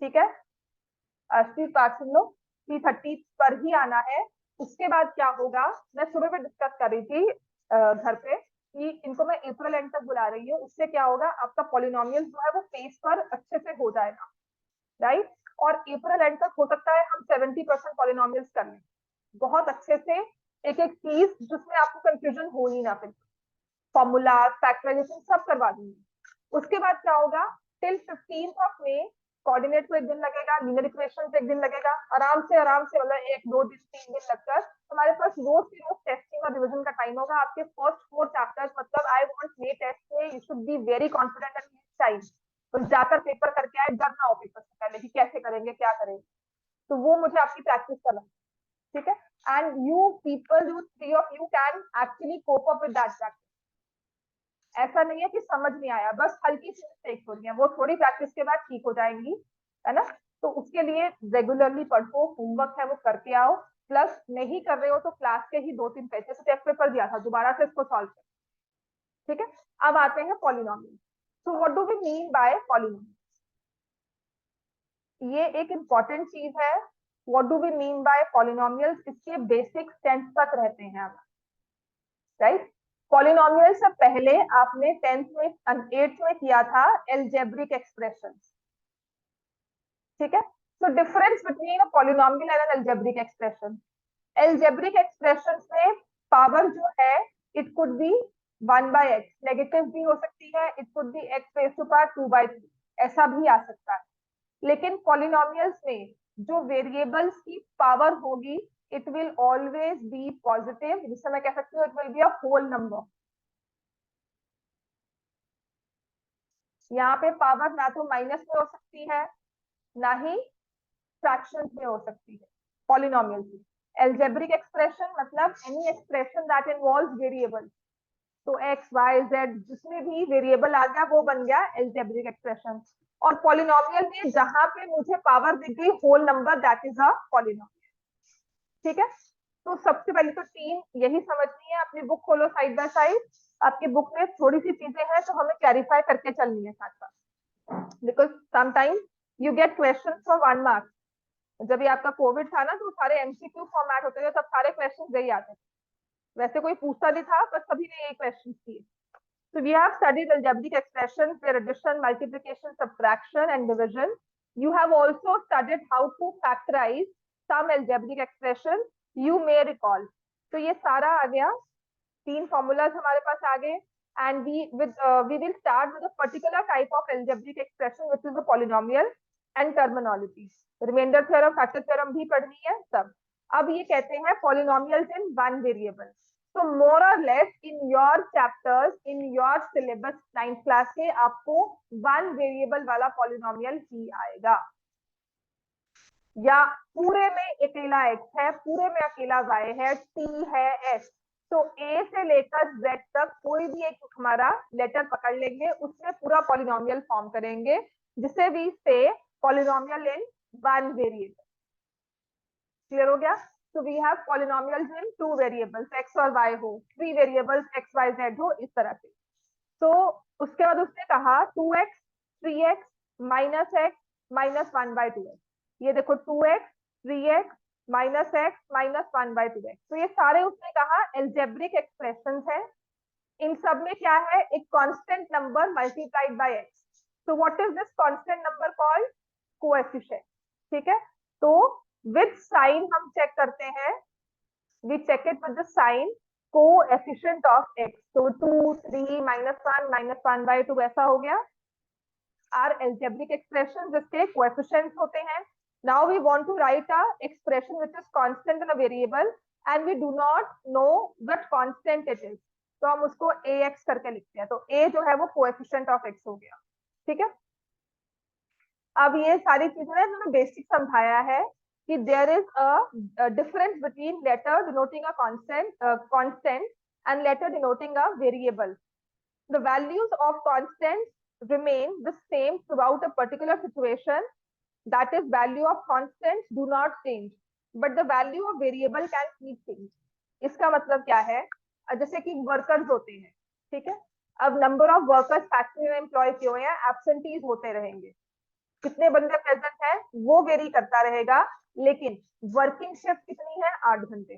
ठीक है। अर्शदीप बात सुन लो, 3:30 पर ही आना है। उसके बाद क्या होगा, मैं सुबह में डिस्कस कर रही थी घर पे कि इनको मैं अप्रैल एंड तक बुला रही हूँ। उससे क्या होगा, आपका पॉलिनोमियल जो है वो पेज पर अच्छे से हो जाएगा, राइट। और अप्रैल एंड तक हो सकता है हम 70% पॉलिनोमियल्स कर लें बहुत अच्छे से, एक एक चीज जिसमें आपको कंफ्यूजन हो ही ना, फिर फॉर्मूला फैक्टराइजेशन सब करवा दूंगी। उसके बाद क्या होगा, टिल 15 मई कोऑर्डिनेट को एक दिन लगेगा, लीनियर इक्वेशन एक दिन लगेगा, आराम से मतलब 1 2 दिन 3 दिन लगकर हमारे पास रोज की रोज टेस्टिंग और रिविजन का टाइम होगा। आपके फर्स्ट 4 चैप्टर्स, मतलब आई वांट ये टेस्ट में you should be very confident and time, तो जाकर पेपर करके आए, डर ना हो पेपर से पहले कि कैसे करेंगे क्या करेंगे, तो वो मुझे आपकी प्रैक्टिस करना, ठीक है। And you people, you 3 of you can actually cope up with that practice. ऐसा नहीं है कि समझ नहीं आया, बस हल्की सी मिस्टेक्स हो रही है, वो थोड़ी प्रैक्टिस के बाद ठीक हो जाएंगी, है ना। तो उसके लिए रेगुलरली पढ़ो, होमवर्क है वो करके आओ, प्लस नहीं कर रहे हो तो क्लास के ही 2-3 पेज से टेस्ट पेपर दिया था, दोबारा से इसको सॉल्व करो, ठीक है। अब आते हैं polynomial. So what do we mean by polynomial, ये एक इंपॉर्टेंट चीज है। What do we mean by polynomials, इसके बेसिक्स 10th तक रहते हैं, राइट। पॉलिनोमियल से पहले आपने 10th में 8th में किया था एल्जेब्रिक एक्सप्रेशन, ठीक है। तो difference between a polynomial and an algebraic expression, algebraic expression में पावर जो है it could B 1/x, negative भी हो सकती है, it could be x raise to power 2/3, ऐसा भी आ सकता है। लेकिन पॉलिनोमियल्स में जो वेरिएबल्स की पावर होगी it will always be positive, जिससे मैं कह सकती हूँ it will be a whole number. यहाँ पे पावर ना तो माइनस में हो सकती है ना ही फ्रैक्शन में हो सकती है पॉलिनोमियल की। एल्जेब्रिक एक्सप्रेशन मतलब any expression that involves variable, तो एक्स वाई जेड जिसमें भी वेरिएबल आ गया वो बन गया एल्जेब्रिक एक्सप्रेशन। और पॉलिनोमियल में जहां पे मुझे पावर दी गई whole number that is a polynomial, ठीक है। तो सबसे पहले तो 3 यही समझनी है। अपनी बुक खोलो साइड बाय साइड, आपकी बुक में थोड़ी सी चीजें हैं तो हमें क्लैरिफाई करके चलनी है साथ साथ, because sometimes you get question for 1 marks. जब ये आपका कोविड था ना तो सारे एमसीक्यू फॉर्मेट होते थे, तब सारे क्वेश्चन यही आते थे, वैसे कोई पूछता नहीं था पर सभी ने यही क्वेश्चन किए। So we have studied algebraic expressions, their addition, multiplication, subtraction, and division. You have also studied how to factorize some algebraic expressions. You may recall. तो ये सारा आ गया, 3 formulas हमारे पास आ गए, and we will start with a particular type of algebraic expression which is the polynomial and terminology. Remainder theorem, factor theorem भी पढ़नी है सब। अब ये कहते हैं polynomials in one variable. तो मोर और less in your chapters, in your syllabus 9th class के आपको 1 वेरिएबल वाला पॉलिनोमियल ही आएगा, या पूरे में अकेला x है, पूरे में अकेला y है, t है, s, तो a से लेकर z तक कोई भी एक हमारा लेटर पकड़ लेंगे, उसमें पूरा पॉलिनोमियल फॉर्म करेंगे, जिसे वी से पॉलिनोमियल इन 1 वेरिएबल। क्लियर हो गया। So we have polynomials in 2 variables x और y हो, 3 variables x y z हो, इस तरह से। तो उसके बाद उसने कहा 2x 3x minus x minus 1/2x, ये देखो 2x 3x minus x minus 1/2x, तो ये सारे उसने कहा एल्जेब्रिक एक्सप्रेशंस हैं। इन सब में क्या है, एक constant number multiplied by x। So what is this constant number called, coefficient, ठीक है। तो विद साइन हम चेक करते हैं, we check it with the sign coefficient of x, तो 2 3 -1 -1/2 ऐसा हो गया आर एल्जेब्रिक एक्सप्रेशन जिसके कोएफिशिएंट्स होते हैं। Now we want to write a expression which is constant in a variable and we do not know what constant it is, तो हम उसको ax करके लिखते हैं, तो a जो है वो कोएफिशिएंट ऑफ x हो गया, ठीक है। अब ये सारी चीजें ना मैंने बेसिक समझाया है कि there is a difference between letter denoting a constant and letter denoting a variable. The values of constants remain the same throughout a particular situation, that is value of constants do not change, but the value of variable can keep change. इसका मतलब क्या है, जैसे कि workers होते हैं, ठीक है। अब नंबर ऑफ वर्कर्स फैक्ट्री में एम्प्लॉय किए हुए हैं, एब्सेंटीज होते रहेंगे, कितने बंदे प्रेजेंट है वो वेरी करता रहेगा, लेकिन वर्किंग शिफ्ट कितनी है, 8 घंटे।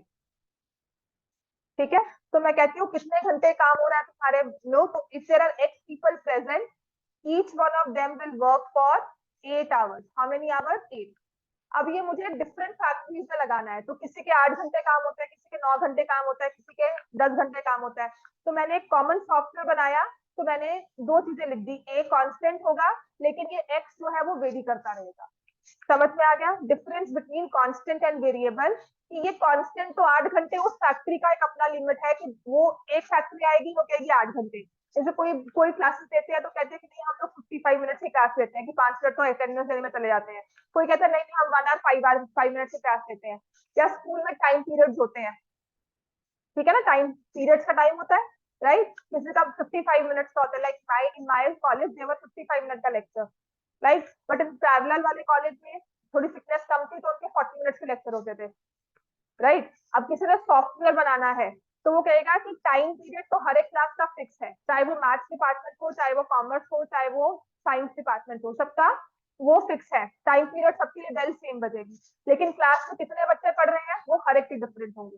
ठीक है, तो मैं कहती हूँ कितने घंटे काम हो रहा है तुम्हारे लोग, तो if there are X people present, each one of them will work for 8 hours. How many hours, 8। अब ये मुझे डिफरेंट फैक्टरीज में लगाना है, तो किसी के 8 घंटे काम होता है, किसी के 9 घंटे काम होता है, किसी के 10 घंटे काम होता है। तो मैंने एक कॉमन सॉफ्टवेयर बनाया, तो मैंने दो चीजें लिख दी, ए कांस्टेंट होगा, लेकिन ये एक्स जो है वो वेरी करता रहेगा। समझ में आ गया difference between constant and variable, कि ये कांस्टेंट तो 8 घंटे, उस फैक्ट्री का एक अपना लिमिट है कि वो एक फैक्ट्री आएगी वो कहेगी 8 घंटे। जैसे कोई कोई क्लासेस देते हैं तो कहते हैं कि नहीं हम लोग 55 मिनट की क्लास लेते हैं, कि 5 मिनट तो अटेंडेंस देने में चले जाते हैं। कोई कहता है नहीं नहीं हम 1 आवर 5 मिनट की क्लास लेते हैं। या स्कूल में टाइम पीरियड्स होते हैं, ठीक है ना, टाइम पीरियड्स का टाइम होता है, राइट। किसी का 55 मिनट्स का होता है, like my in my college there 55 minute का lecture, right. But in parallel वाले कॉलेज में थोड़ी फिटनेस कम थी तो उनके 40 मिनट्स के लेक्चर होते थे, राइट। अब किसी ने सॉफ्टवेयर बनाना है तो वो कहेगा कि टाइम पीरियड तो हर एक क्लास का फिक्स है, चाहे वो मैथ्स डिपार्टमेंट हो, चाहे वो कॉमर्स हो, चाहे वो साइंस डिपार्टमेंट हो, सबका वो फिक्स है, टाइम पीरियड सबके लिए बेल सेम बजेगी। लेकिन क्लास में कितने बच्चे पढ़ रहे हैं वो हर एक की डिफरेंट होंगे।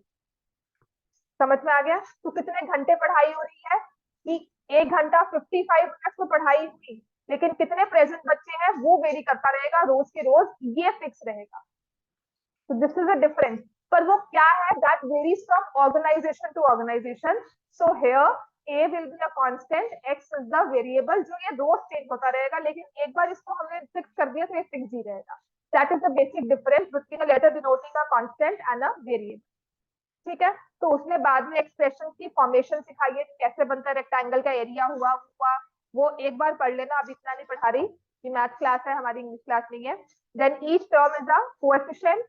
समझ में आ गया, तो कितने घंटे पढ़ाई हो रही है, कि 1 घंटा 55 मिनट तो पढ़ाई हुई, लेकिन कितने प्रेजेंट बच्चे हैं वो वेरी करता रहेगा, रोज के रोज ये फिक्स रहेगा। So this is a difference. पर वो क्या है, that varies from organization to organization. So here A will be a constant, X is the variable, जो ये रोज चेंज होता रहेगा, लेकिन एक बार इसको हमने फिक्स कर दिया तो ये फिक्स ही रहेगा। That is the basic difference between a letter denoting a constant and a variable. ठीक है, तो उसने बाद में एक्सप्रेशन की फॉर्मेशन सिखाई है, कैसे बनता है रेक्टेंगल का एरिया हुआ हुआ, वो एक बार पढ़ लेना, अब इतना नहीं पढ़ा रही, कि मैथ क्लास है हमारी, इंग्लिश क्लास नहीं है। Then each term is a coefficient,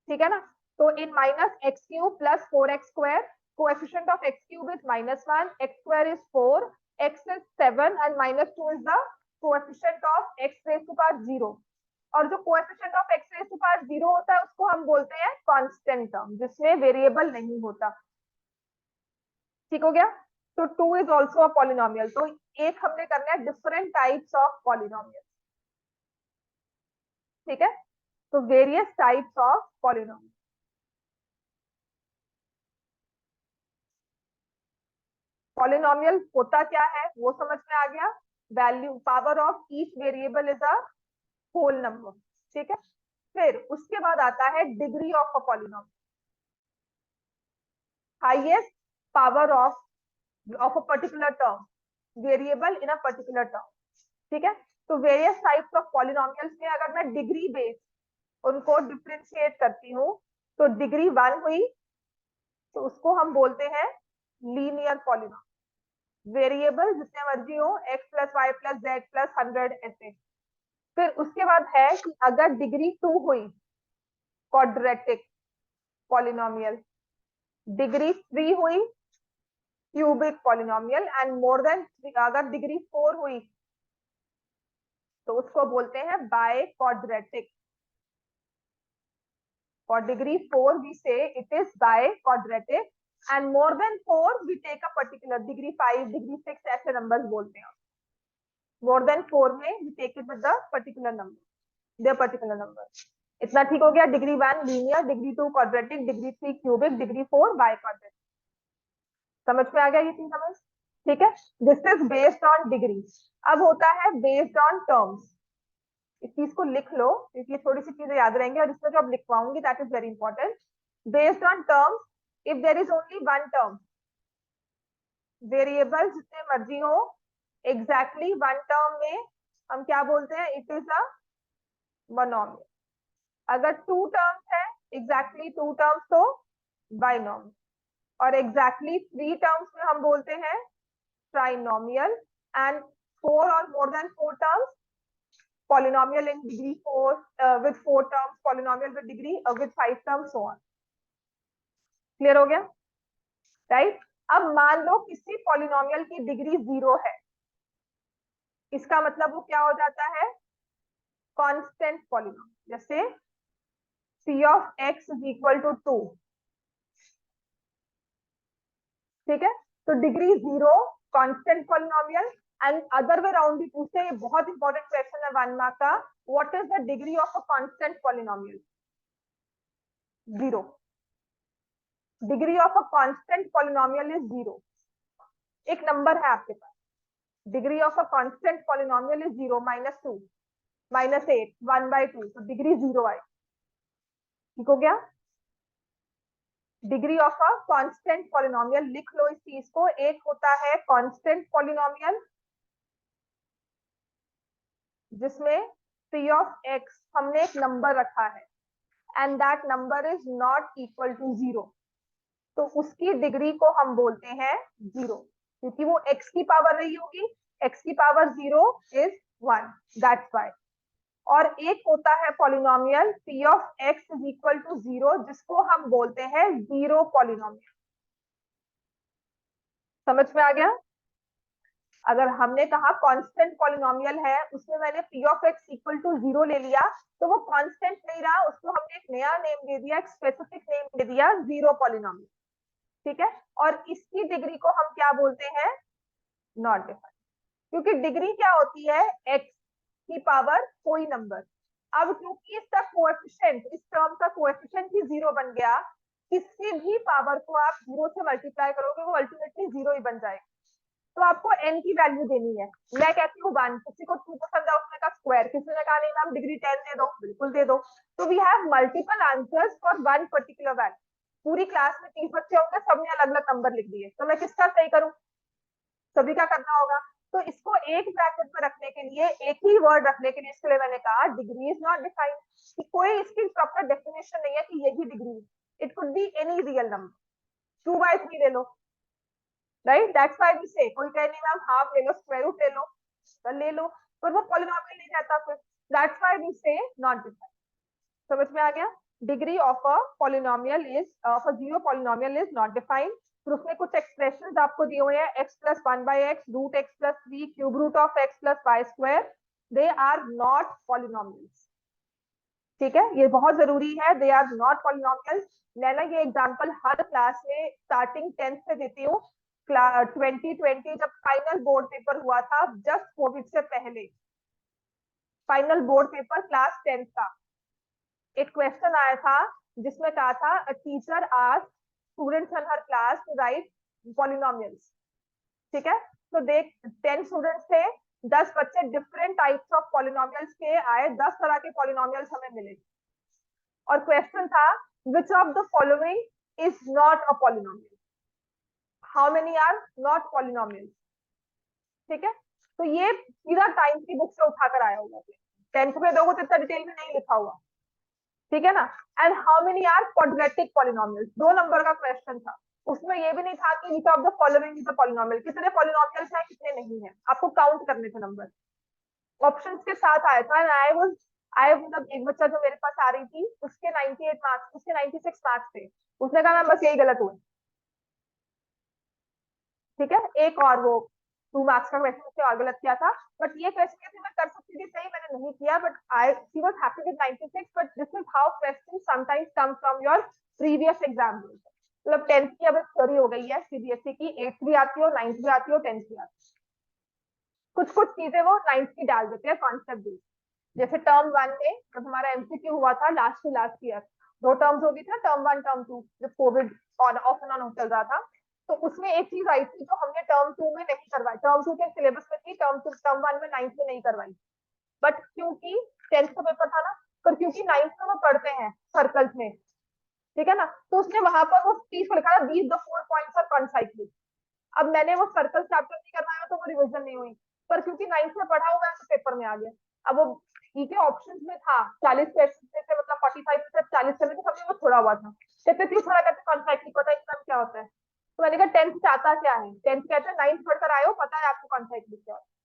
ठीक है ना। तो in minus x cube plus 4x² coefficient of x cube is -1, x² is 4, x is 7 and -2 is the coefficient of x raise to power 0। और जो coefficient of x raise to power 0 होता है उसको हम बोलते हैं कांस्टेंट टर्म, जिसमें variable नहीं होता। ठीक हो गया, तो 2 इज ऑल्सो अ पॉलिनोमियल। तो एक हमने करना है डिफरेंट टाइप्स ऑफ पॉलिनोमियल, ठीक है, तो various types of polynomial. Polynomial होता क्या है वो समझ में आ गया, value power of each variable is a whole number, ठीक है। फिर उसके बाद आता है degree of a polynomial, highest power of a particular term, variable in a particular term, ठीक है। तो वेरियस टाइप्स ऑफ पॉलिनोमियल्स में अगर मैं डिग्री बेस उनको डिफ्रेंशिएट करती हूँ, तो डिग्री 1 हुई तो उसको हम बोलते हैं लीनियर पॉलिनोमियल, वेरिएबल जितने मर्जी हो, x plus Y plus Z plus 100 ऐसे। फिर उसके बाद है कि अगर डिग्री 2 हुई, क्वाड्रेटिक पॉलिनोमियल, डिग्री 3 हुई, cubic polynomial, and more than, अगर डिग्री 4 हुई तो उसको बोलते हैं by quadratic. For degree 4 we say it is biquadratic, and more than 4 we take a particular degree 5 degree 6 ऐसे numbers बोलते हैं। more than 4 में we take it with the particular number, their particular number। इतना ठीक हो गया, degree 1 linear, degree 2 quadratic, degree 3 cubic, degree 4 biquadratic. समझ में आ गया ये चीज समझ, ठीक है। This is based on degree. अब होता है बेस्ड ऑन टर्म्स, इस चीज को लिख लो क्योंकि थोड़ी सी चीजें याद रहेंगे, और इसमें जो अब लिखवाऊंगी that is very important. Based on terms, if there is only one term, variable जितने मर्जी हो, एग्जैक्टली वन टर्म में हम क्या बोलते हैं, इट इज अ मोनोमियल। अगर 2 टर्म्स है, एग्जैक्टली 2 टर्म्स, तो बाइनोमियल। और एग्जैक्टली 3 टर्म्स में हम बोलते हैं ट्राइनोमियल, एंड 4 और more than 4 terms, polynomial in degree 4 with 4 terms, polynomial with degree with 5 terms, so on। Clear हो गया, राइट। अब मान लो किसी पॉलिनोमियल की डिग्री 0 है, इसका मतलब वो क्या हो जाता है, कांस्टेंट पॉलिनोमियल। जैसे c of x is equal to 2, ठीक है, तो degree 0 constant polynomial, and other way round भी पूछते हैं, ये बहुत इंपॉर्टेंट क्वेश्चन है 1 मार्क का। What is the degree of a constant polynomial? 0। Degree of a constant polynomial is 0। एक नंबर है आपके पास, degree of a constant polynomial is 0, -2, -8, 1/2, तो डिग्री 0 आई। ठीक हो गया? Degree of a constant polynomial, लिख लो इस चीज को। एक होता है कांस्टेंट पॉलिनोमियल जिसमें p ऑफ x हमने एक नंबर रखा है and that number is not equal to 0, तो उसकी डिग्री को हम बोलते हैं 0, क्योंकि वो x की पावर रही होगी, x की पावर 0 इज 1, दैट्स वाई। और एक होता है polynomial p of x is equal to 0, जिसको हम बोलते हैं जीरो पॉलिनोमियल। समझ में आ गया? अगर हमने कहा कांस्टेंट पॉलिनोमियल है, उसमें मैंने p of x equal to 0 ले लिया, तो वो कांस्टेंट नहीं रहा, उसको हमने एक नया नेम दे दिया, एक स्पेसिफिक नेम दे दिया, जीरो पॉलिनोमियल। ठीक है? और इसकी डिग्री को हम क्या बोलते हैं? Not defined. क्योंकि डिग्री क्या होती है? x की पावर कोई नंबर। अब क्योंकि इसका कोएफिशिएंट, इस टर्म का कोएफिशिएंट ही 0 बन गया, किसी भी पावर को आप 0 से मल्टीप्लाई करोगे वो अल्टीमेटली 0 ही बन जाएगा। तो आपको n की वैल्यू देनी है। मैं कहती हूँ 1, किसी को 2 पसंद है उसने कहा स्क्वायर, किसी ने कहा नहीं मैम डिग्री 10 दे दो, बिल्कुल दे दो। तो we have multiple answers for one particular value. पूरी क्लास में 30 बच्चे होंगे, सबने अलग अलग नंबर लिख दिए, तो मैं किसका सही करूं? सभी का करना होगा। तो इसको एक ब्रैकेट में रखने के लिए, एक ही वर्ड रखने के लिए, इसके लिए मैंने कहा डिग्री इज नॉट डिफाइंड, कि कोई इसकी प्रॉपर डेफिनेशन नहीं है कि यही डिग्री है। It could be any real number, 2/3 ले लो, राइट? दैट्स व्हाई वी से, कोई कहे नहीं मैम हाफ ले लो, स्क्वायर रूट ले लो, तो ले लो, पर वो पॉलिनोमियल नहीं रहता फिर। That's why we say not defined. समझ में आ गया? Degree of a polynomial is, of a zero polynomial is not defined. फिर उसमें कुछ एक्सप्रेशंस आपको दिए हुए हैं, x plus 1/x, root x plus 3, cube root of x plus Y square, they are not polynomials. ठीक है? ये बहुत जरूरी है, दे आर नॉट पॉलिनोमियल्स। मैं ना ये एग्जांपल हर क्लास में स्टार्टिंग 10th से देती हूँ। 2020 जब फाइनल बोर्ड पेपर हुआ था, जस्ट कोविड से पहले, final board paper class 10th का, एक क्वेश्चन आया था जिसमें कहा था a teacher asked students in her class to write polynomials. ठीक है? तो देख 10 स्टूडेंट्स थे, 10 बच्चे डिफरेंट टाइप्स ऑफ पॉलिनोमियल्स के आए, 10 तरह के पॉलिनोमियल्स हमें मिले। और क्वेश्चन था which of the following is not a polynomial, how many are not polynomials. ठीक है? तो ये सीधा टाइम की बुक से उठाकर आया हुआ है, 10th में दोगे तो इतना डिटेल में नहीं लिखा हुआ। ठीक है ना? And how many are quadratic polynomials, 2 number का क्वेश्चन था। उसमें ये भी नहीं था कि which of the following is a polynomial, कितने पॉलिनोमियल्स हैं कितने नहीं है, आपको काउंट करने थे नंबर, ऑप्शंस के साथ आया था। एंड आई मतलब एक बच्चा जो मेरे पास आ रही थी, उसके 98 मार्क्स, उसके 96 मार्क्स थे, उसने कहा मैम बस यही गलत हुआ। ठीक है? एक और वो 2 मार्क्स का क्वेश्चन उसने और गलत किया था, बट ये क्वेश्चन कैसे मैं कर सकती थी सही, मैंने नहीं किया, but I she was happy with 96, but this is how question sometimes come from your previous exam. मतलब 10th की अब स्टोरी हो गई है सीबीएसई की, 8th भी आती हो, 9th भी आती हो, 10th भी आती है, कुछ कुछ चीजें वो 9th की डाल देते हैं कॉन्सेप्ट भी। जैसे टर्म 1 में जब हमारा एमसीक्यू हुआ था last to last year, 2 terms हो गई थी ना, टर्म 1 टर्म 2, जब कोविड और ऑफ एंड ऑन चल रहा था, तो उसमें एक चीज आई थी जो हमने टर्म 2 में नहीं करवाई, टर्म 2 के सिलेबस में थी, टर्म 1 में 9th में नहीं करवाई, बट क्योंकि 10th का पेपर था ना, पर क्योंकि 9th में वो पढ़ते हैं सर्कल्स में, ठीक है ना, तो उसने वहां पर वो चीज को लिखा था, these the 4 points are concyclic. अब मैंने वो सर्कल चैप्टर नहीं करवाया तो वो रिवीजन नहीं हुई, पर क्योंकि 9th में पढ़ा हुआ है तो पेपर में आ गया। अब वो ठीक है, ऑप्शंस में था 40 क्वेश्चन में से, मतलब 45 में से 40 करने थे, सबने वो छोड़ा हुआ था, कहते थे थोड़ा कहते कॉन्साइक्लिक पता है इसका क्या होता है। तो मैंने कहा 10th चाहता क्या है, 10th कहते हैं 9th पढ़कर आए हो, पता है आपको कॉन्साइक्लिक क्या होता है,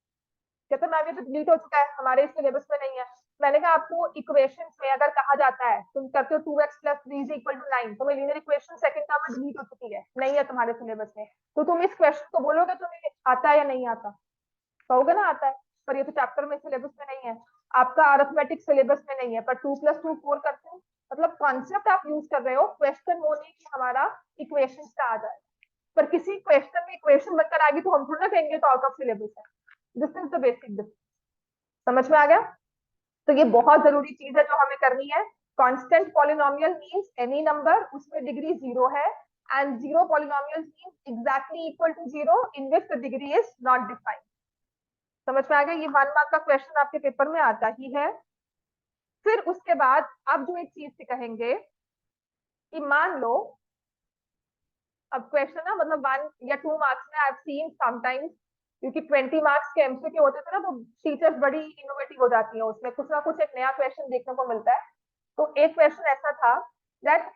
कहते मैम ये तो डिलीट हो चुका है, हमारे सिलेबस में नहीं है। मैंने कहा आपको इक्वेशन में अगर कहा जाता है तुम करते हो 2x plus 3 is equal to 9, तो लीनियर इक्वेशन सेकंड टर्म में डिलीट हो चुकी है, नहीं है तुम्हारे सिलेबस में, तो तुम इस क्वेश्चन को बोलोगे तुम्हें आता है या नहीं आता, कहोगे ना आता है, पर ये तो चैप्टर में सिलेबस में नहीं है, आपका अरिथमेटिक सिलेबस में नहीं है, पर 2 + 2 4 करते हो, मतलब कॉन्सेप्ट आप यूज कर रहे हो, क्वेश्चन वो नहीं कि हमारा इक्वेशन का आ जाए, पर किसी क्वेश्चन में इक्वेशन बनकर आ गई तो हम थोड़ा ना कहेंगे तो आउट ऑफ सिलेबस है। This is the basic difference. समझ में आ गया? तो ये बहुत जरूरी चीज है जो हमें करनी है। Constant polynomial means any number उसमें डिग्री जीरो है, and zero polynomial means exactly equal to zero in which the degree is not defined. समझ में आ गया? ये 1 मार्क का क्वेश्चन आपके पेपर में आता ही है। फिर उसके बाद आप जो एक चीज से कहेंगे कि मान लो, अब क्वेश्चन ना मतलब 1 या 2 मार्क्स में आई हैव सीन समटाइम्स, क्योंकि 20 मार्क्स के एमसीक्यू होते थे ना, तो टीचर्स बड़ी इनोवेटिव हो जाती है, उसमें कुछ ना कुछ एक नया क्वेश्चन देखने को मिलता है। तो एक क्वेश्चन ऐसा था that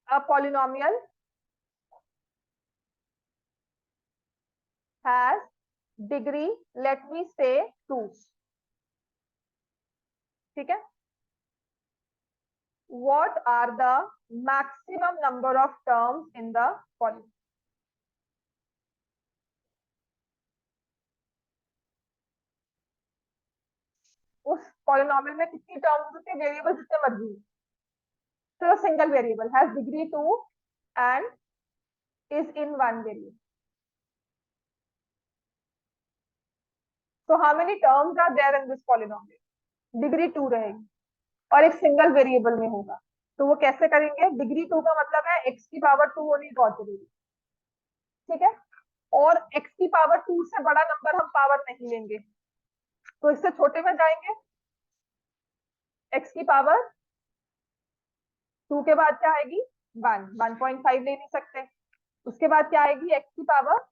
a polynomial has degree, let me से 2। ठीक है, what are the maximum number of terms in the polynomial? उस पॉलिनोमियल में कितनी टर्म्स होते हैं? वेरिएबल जितने मर्जी। तो single variable has degree 2 and is in one variable. तो how many terms are there in this polynomial? Degree 2 रहेगी और एक सिंगल वेरिएबल में होगा। तो वो कैसे करेंगे? डिग्री 2 का मतलब है एक्स की पावर 2 होनी बहुत जरूरी। ठीक है, और एक्स की पावर 2 से बड़ा नंबर हम पावर नहीं लेंगे, तो इससे छोटे में जाएंगे। एक्स की पावर 2 के बाद क्या आएगी? 1.5 ले नहीं सकते। उसके बाद क्या आएगी? एक्स की पावर,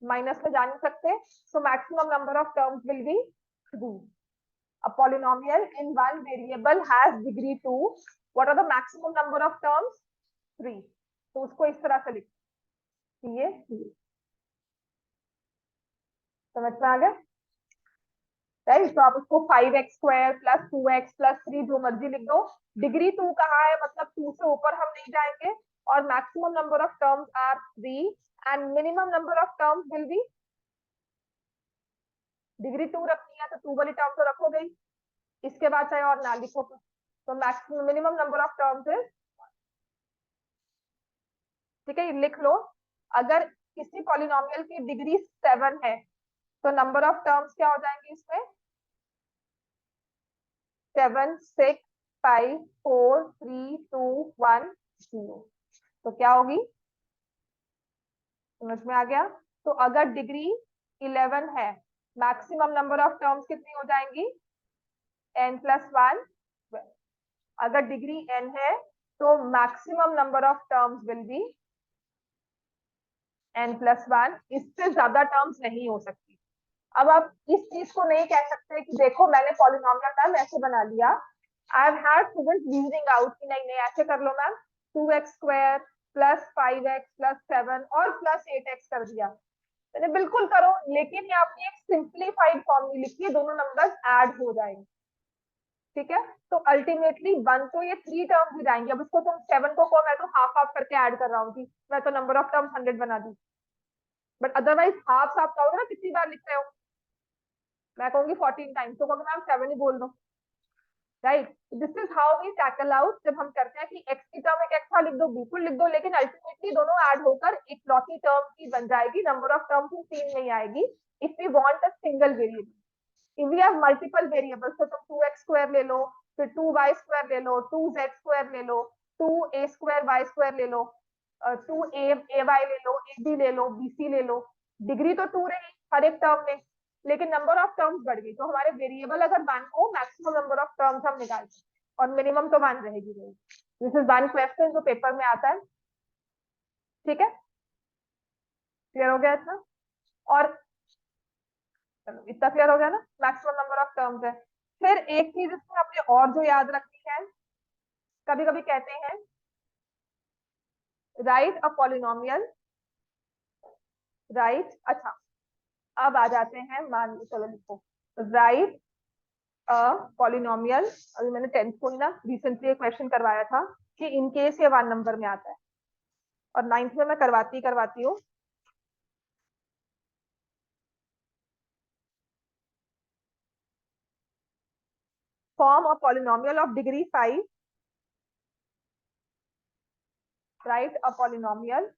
माइनस में जा नहीं सकते, so maximum number of terms will B 3। A polynomial in one variable has degree 2. What are the maximum number of terms? 3. तो उसको इस तरह से लिखो, ये समझ में आ गया? राइट, तो आप उसको 5x² प्लस 2x+3 जो मर्जी लिख दो। डिग्री 2 कहाँ है? मतलब 2 से ऊपर हम नहीं जाएंगे, और maximum number of terms are 3 and minimum number of terms will be, degree 2 रखनी है तो 2 वाली टर्म तो रखोगे ही, इसके बाद चाहे और ना लिखो, तो maximum minimum number of terms is, ठीक है, लिख लो। अगर किसी पॉलिनोमियल की डिग्री 7 है तो नंबर ऑफ टर्म्स क्या हो जाएंगे इसमें? 7, 6, 5, 4, 3, 2, 1, 0। तो क्या होगी? समझ में आ गया? तो अगर डिग्री 11 है, मैक्सिमम नंबर ऑफ टर्म्स कितनी हो जाएंगी? n+1। अगर डिग्री n है तो maximum number of terms will B n+1। इससे ज्यादा टर्म्स नहीं हो सकती। अब आप इस चीज को नहीं कह सकते कि देखो मैंने पॉलिनोमियल मैम ऐसे बना लिया। I have had students reasoning out कि नहीं नहीं ऐसे कर लो ma'am, 2x² plus 5x plus 7 और प्लस 8x कर दिया। मैंने बिल्कुल करो, लेकिन ये आपने एक सिंप्लीफाइड फॉर्म में लिखी है, दोनों नंबर्स ऐड हो जाएंगे। ठीक है, तो अल्टीमेटली 1 तो ये 3 टर्म्स भी जाएंगे। अब इसको तुम 7 को मैं तो हाफ हाफ करके ऐड कर रहा हूँ कि मैं तो नंबर ऑफ टर्म्स 100 बना दी, बट अदरवाइज हाफ साफ कहोगे ना कितनी बार लिख रहे हो? मैं कहूंगी 14 टाइम्स, तो कहोगे मैम 7 ही बोल दो। Right, this is how we tackle out. जब हम करते हैं कि एक्स की टर्म एक एक्स्ट्रा लिख दो, बिल्कुल लिख दो, लेकिन अल्टीमेटली दोनों ऐड होकर एक लॉटी टर्म की बन जाएगी, नंबर ऑफ टर्म्स की 3 नहीं आएगी। If we want a single variable, if we have multiple variables, तो तुम 2x² ले लो, फिर 2y² ले लो, 2z² ले लो, 2a²y² ले लो, 2ay ले लो, ab ले लो, bc ले लो। डिग्री तो 2 रही हर एक टर्म में, लेकिन नंबर ऑफ टर्म्स बढ़ गई, तो हमारे वेरिएबल अगर 1 हो, मैक्सिमम नंबर ऑफ टर्म्स हम निकाल सकते हैं, और मिनिमम तो 1 रहेगी। दिस इज 1 क्वेश्चन जो पेपर में आता है। ठीक है, क्लियर हो गया इतना? और चलो इतना क्लियर हो गया ना, मैक्सिमम नंबर ऑफ टर्म्स है। फिर एक चीज इसमें आपने और जो याद रखनी है, कभी कभी कहते हैं राइट अ पॉलिनोमियल, राइट, अच्छा अब आ जाते हैं, मान लो चलो लिखो, राइट अ पॉलिनोमियल। अभी मैंने 10th को ही ना रिसेंटली एक क्वेश्चन करवाया था कि इन केस ये 1 नंबर में आता है, और 9th में मैं करवाती हूँ। Form a polynomial of degree 5, right a polynomial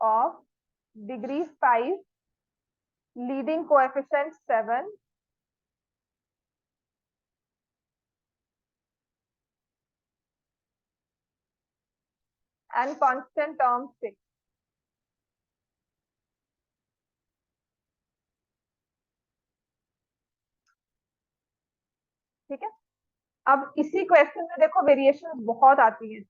of degree 5 leading coefficient 7 and constant term 6। ठीक है, अब इसी क्वेश्चन में देखो वेरिएशन बहुत आती है।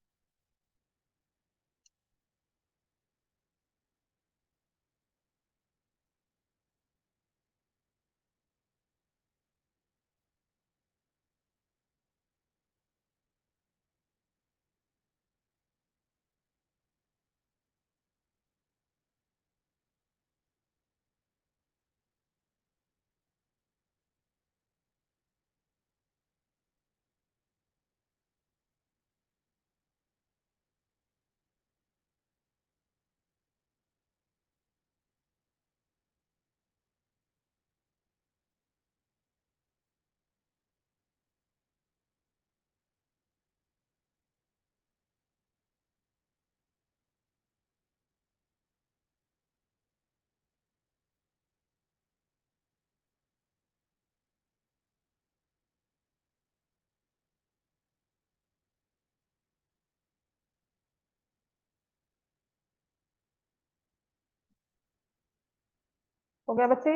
हो गया बच्चे?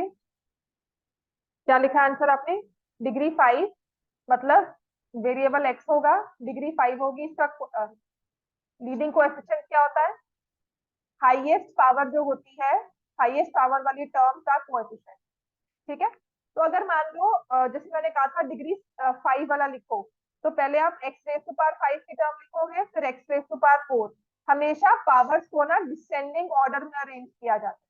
क्या लिखा आंसर आपने? डिग्री 5, मतलब वेरिएबल एक्स होगा, डिग्री 5 होगी, इसका लीडिंग कोएफिशिएंट क्या होता है? हाईएस्ट पावर जो होती है, हाईएस्ट पावर वाली टर्म का कोएफिशिएंट। ठीक है, तो अगर मान लो जैसे मैंने कहा था डिग्री 5 वाला लिखो, तो पहले आप एक्स रेस टू पावर 5 की टर्म लिखोगे, फिर एक्स रेस टू पावर 4। हमेशा पावर्स को ना डिसेंडिंग ऑर्डर में अरेंज किया जाता है।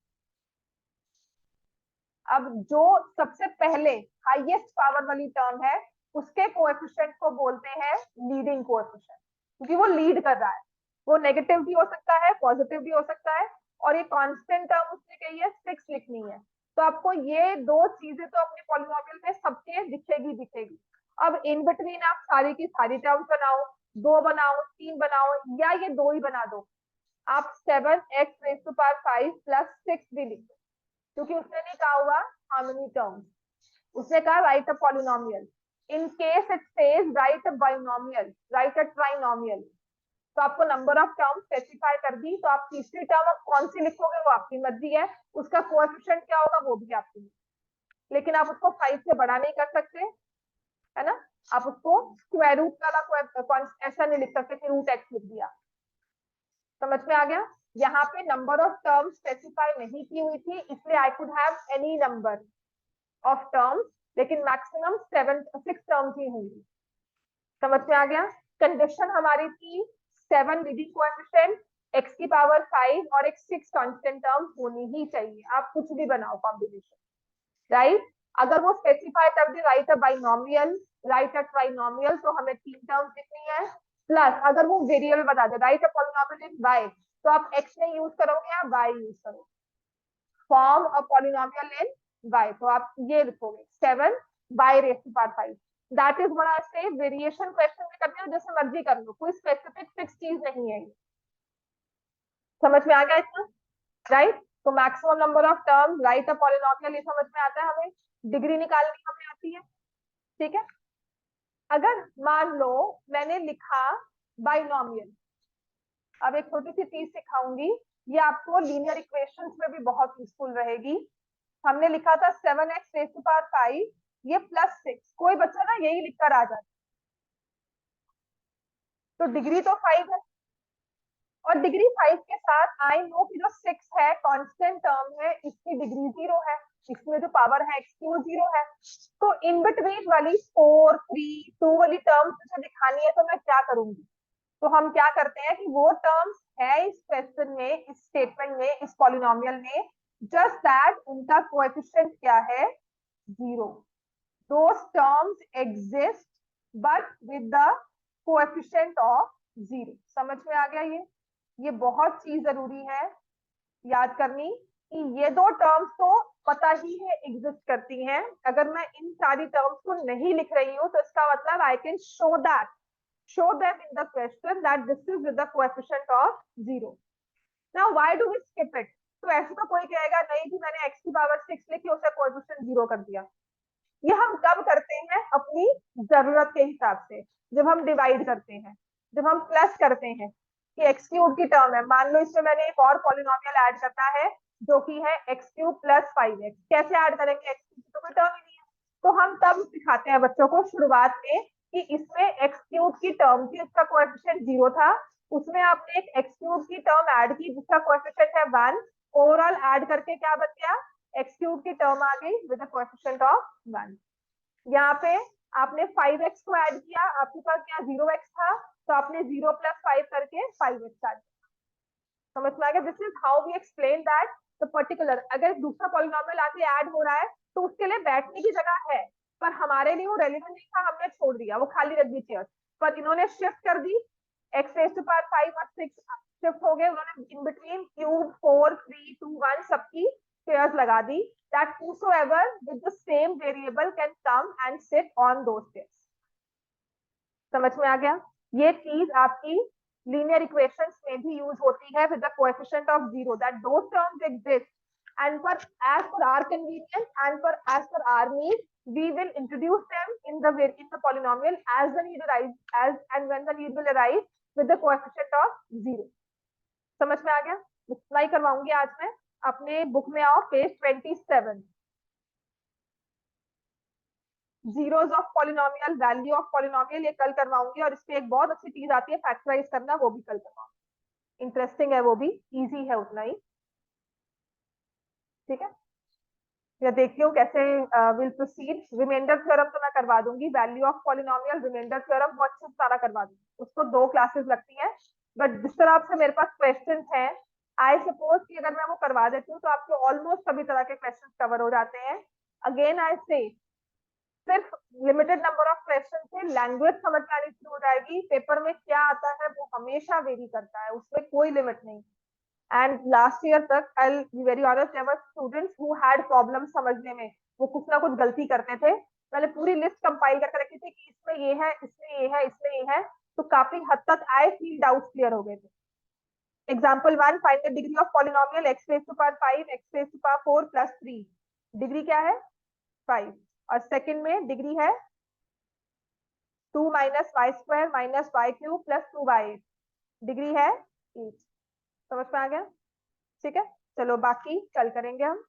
अब जो सबसे पहले हाईएस्ट पावर वाली टर्म है, उसके कोएफिशिएंट को बोलते हैं लीडिंग कोएफिशिएंट, क्योंकि वो लीड कर रहा है। वो नेगेटिव भी हो सकता है, पॉजिटिव भी हो सकता है, और ये कांस्टेंट टर्म उसने कही है 6 लिखनी है। तो आपको ये दो चीजें तो अपने पॉलिनोमियल में सबके दिखेगी दिखेगी। अब इन बिटवीन आप सारी की सारी टर्म्स बनाओ, 2 बनाओ, 3 बनाओ, या ये 2 ही बना दो। आप 7x⁵ प्लस 6 भी लिखो, क्योंकि उसने नहीं कहा हुआ हाउ मेनी टर्म्स, उसने कहा right a polynomial. In case it says right a binomial, right a trinomial, तो आपको नंबर ऑफ टर्म स्पेसिफाई कर दी, तो आप तीसरी टर्म अब कौन सी लिखोगे वो आपकी मर्जी है, उसका कोएफिशिएंट क्या होगा वो भी आपकी मर्जी। लेकिन आप उसको 5 से बड़ा नहीं कर सकते, है ना? आप उसको स्क्वायर रूट वाला ऐसा नहीं लिख सकते कि रूट एक्स लिख दिया। समझ में आ गया? यहाँ पे नंबर ऑफ टर्म स्पेसिफाई नहीं की हुई थी, इसलिए I could have any number of terms, लेकिन मैक्सिमम 6 टर्म्स ही होंगी। समझ में आ गया? कंडीशन हमारी थी 7 लीडिंग कोएफिशिएंट, x की पावर 5 और एक 6 कांस्टेंट टर्म होनी ही चाहिए। आप कुछ भी बनाओ कॉम्बिनेशन, राइट? अगर वो स्पेसिफाई कर दे राइट अ बाइनोमियल, राइट अ ट्राइनोमियल, तो हमें 3 टर्म्स लिखनी है। प्लस अगर वो वेरिएबल बता दे write a polynomial in y, तो आप x नहीं यूज करोगे, आप y यूज करोगे। Form a polynomial in y, तो आप ये लिखोगे 7 by raised to power 5। That is what I से, वेरिएशन क्वेश्चन में करते हो जैसे मर्जी कर लो, कोई स्पेसिफिक फिक्स चीज नहीं है। समझ में आ गया इतना? राइट? तो maximum number of term, right a polynomial, ये समझ में आता है हमें, डिग्री निकालनी हमें आती है। ठीक है, अगर मान लो मैंने लिखा बाइनोमियल, अब एक छोटी सी चीज सिखाऊंगी, ये आपको लीनियर इक्वेशंस में भी बहुत यूजफुल रहेगी। हमने लिखा था 7x⁵, ये प्लस 6, कोई बच्चा ना यही लिखकर आ जाता, तो डिग्री तो 5 है, और डिग्री 5 के साथ आई नो कि जो 6 है कांस्टेंट टर्म है, इसकी डिग्री 0 है, इसमें जो पावर है x की वो 0 है। तो इन बिटवीन वाली 4, 3, 2 वाली टर्म्स मुझे दिखानी है, तो मैं क्या करूंगी? तो हम क्या करते हैं कि वो टर्म्स है इस क्वेश्चन में, इस स्टेटमेंट में, इस पॉलिनोमियल में, जस्ट दैट उनका कोएफिशिएंट क्या है? 0। those terms exist but with the coefficient of 0। समझ में आ गया? ये बहुत चीज जरूरी है याद करनी, कि ये दो टर्म्स तो पता ही है एग्जिस्ट करती हैं। अगर मैं इन सारी टर्म्स को नहीं लिख रही हूँ, तो इसका मतलब I can show them in the question that this is with the coefficient of 0। now why do we skip it? तो ऐसे तो कोई कहेगा नहीं कि मैंने x की पावर 6 लिखी उसे कोएफिशिएंट 0 कर दिया। ये हम कब करते हैं? अपनी जरूरत के हिसाब से, जब हम डिवाइड करते हैं, जब हम प्लस करते हैं कि एक्स क्यूब की टर्म है, मान लो इसमें मैंने एक और पॉलिनोमियल ऐड करना है जो कि है एक्स क्यूब प्लस 5x। कैसे ऐड करेंगे? एक्स क्यूब तो कोई टर्म ही नहीं है। तो हम तब सिखाते हैं बच्चों को शुरुआत में कि इसमें एक्स क्यूब की टर्म थी, उसका कोएफिशिएंट 0 था, उसमें आपने एक एक्स क्यूब की टर्म ऐड की जिसका कोएफिशिएंट है 1, ओवरऑल ऐड करके क्या बन गया? एक्स क्यूब की टर्म आ गई विद कोएफिशिएंट ऑफ 1। यहाँ पे आपने 5x को ऐड किया, आपके पास यहाँ 0x था, तो आपने 0 + 5 करके 5x ऐड किया। समझ में आ गया? This is how we explain that the particular. अगर दूसरा पॉलिनोमियल आके ऐड हो रहा है तो उसके लिए बैठने की जगह है, पर हमारे लिए वो रेलिवेंट नहीं था, हमने छोड़ दिया, वो खाली रख दी चेयर। पर इन्होंने शिफ्ट कर दी, x raised to power 5 और 6 शिफ्ट हो गए, उन्होंने इन बिटवीन क्यूब 4 3 2 1 सबकी चेयर्स लगा दी, that whosoever with the same variable can come and sit on those chairs। समझ में आ गया? ये चीज आपकी लीनियर इक्वेशंस में भी यूज होती है with the coefficient of 0, that those terms exist and for as per our convenience and for as per our need we will introduce them in the polynomial as the need arise, as and when the need will arise with the coefficient of 0। समझ में आ गया? इतना ही करवाऊंगी आज मैं। अपने book में आओ, page 27, zeros of polynomial, value of polynomial, ये कल करवाऊंगी। और इसमें एक बहुत अच्छी चीज आती है फैक्टराइज करना, वो भी कल करवाऊंगी। इंटरेस्टिंग है, वो भी इजी है उतना ही। ठीक है, या देखती हूँ कैसे विल प्रोसीड। रिमाइंडर थ्योरम तो मैं करवा दूंगी, value of polynomial, remainder theorem वो अच्छे से सारा करवा दूंगी। उसको 2 क्लासेस लगती हैं, बट जिस तरह से मेरे पास क्वेश्चन है, आई सपोज कि अगर मैं वो करवा देती हूँ तो आपके ऑलमोस्ट सभी तरह के क्वेश्चन कवर हो जाते हैं। अगेन आई से, सिर्फ लिमिटेड नंबर ऑफ क्वेश्चन से लैंग्वेज समझ में आनी शुरू हो जाएगी। पेपर में क्या आता है वो हमेशा वेरी करता है, उसमें कोई लिमिट नहीं। एंड लास्ट ईयर तक I will be very honest, there were students who had problem समझने में, वो कुछ ना कुछ गलती करते थे। मैंने पूरी लिस्ट कंपाइल करके रखी थी कि इसमें ये है, इसमें ये है, इसमें ये है, तो काफी हद तक आई फील डाउट क्लियर हो गए थे। Example 1, find the degree of polynomial x raised to power 5 x raised to power 4 plus 3। Degree क्या है? 5। और सेकंड में डिग्री है 2 - y² - y³ + 2y8, डिग्री है 8। समझ में आ गया? ठीक है, चलो बाकी कल करेंगे हम।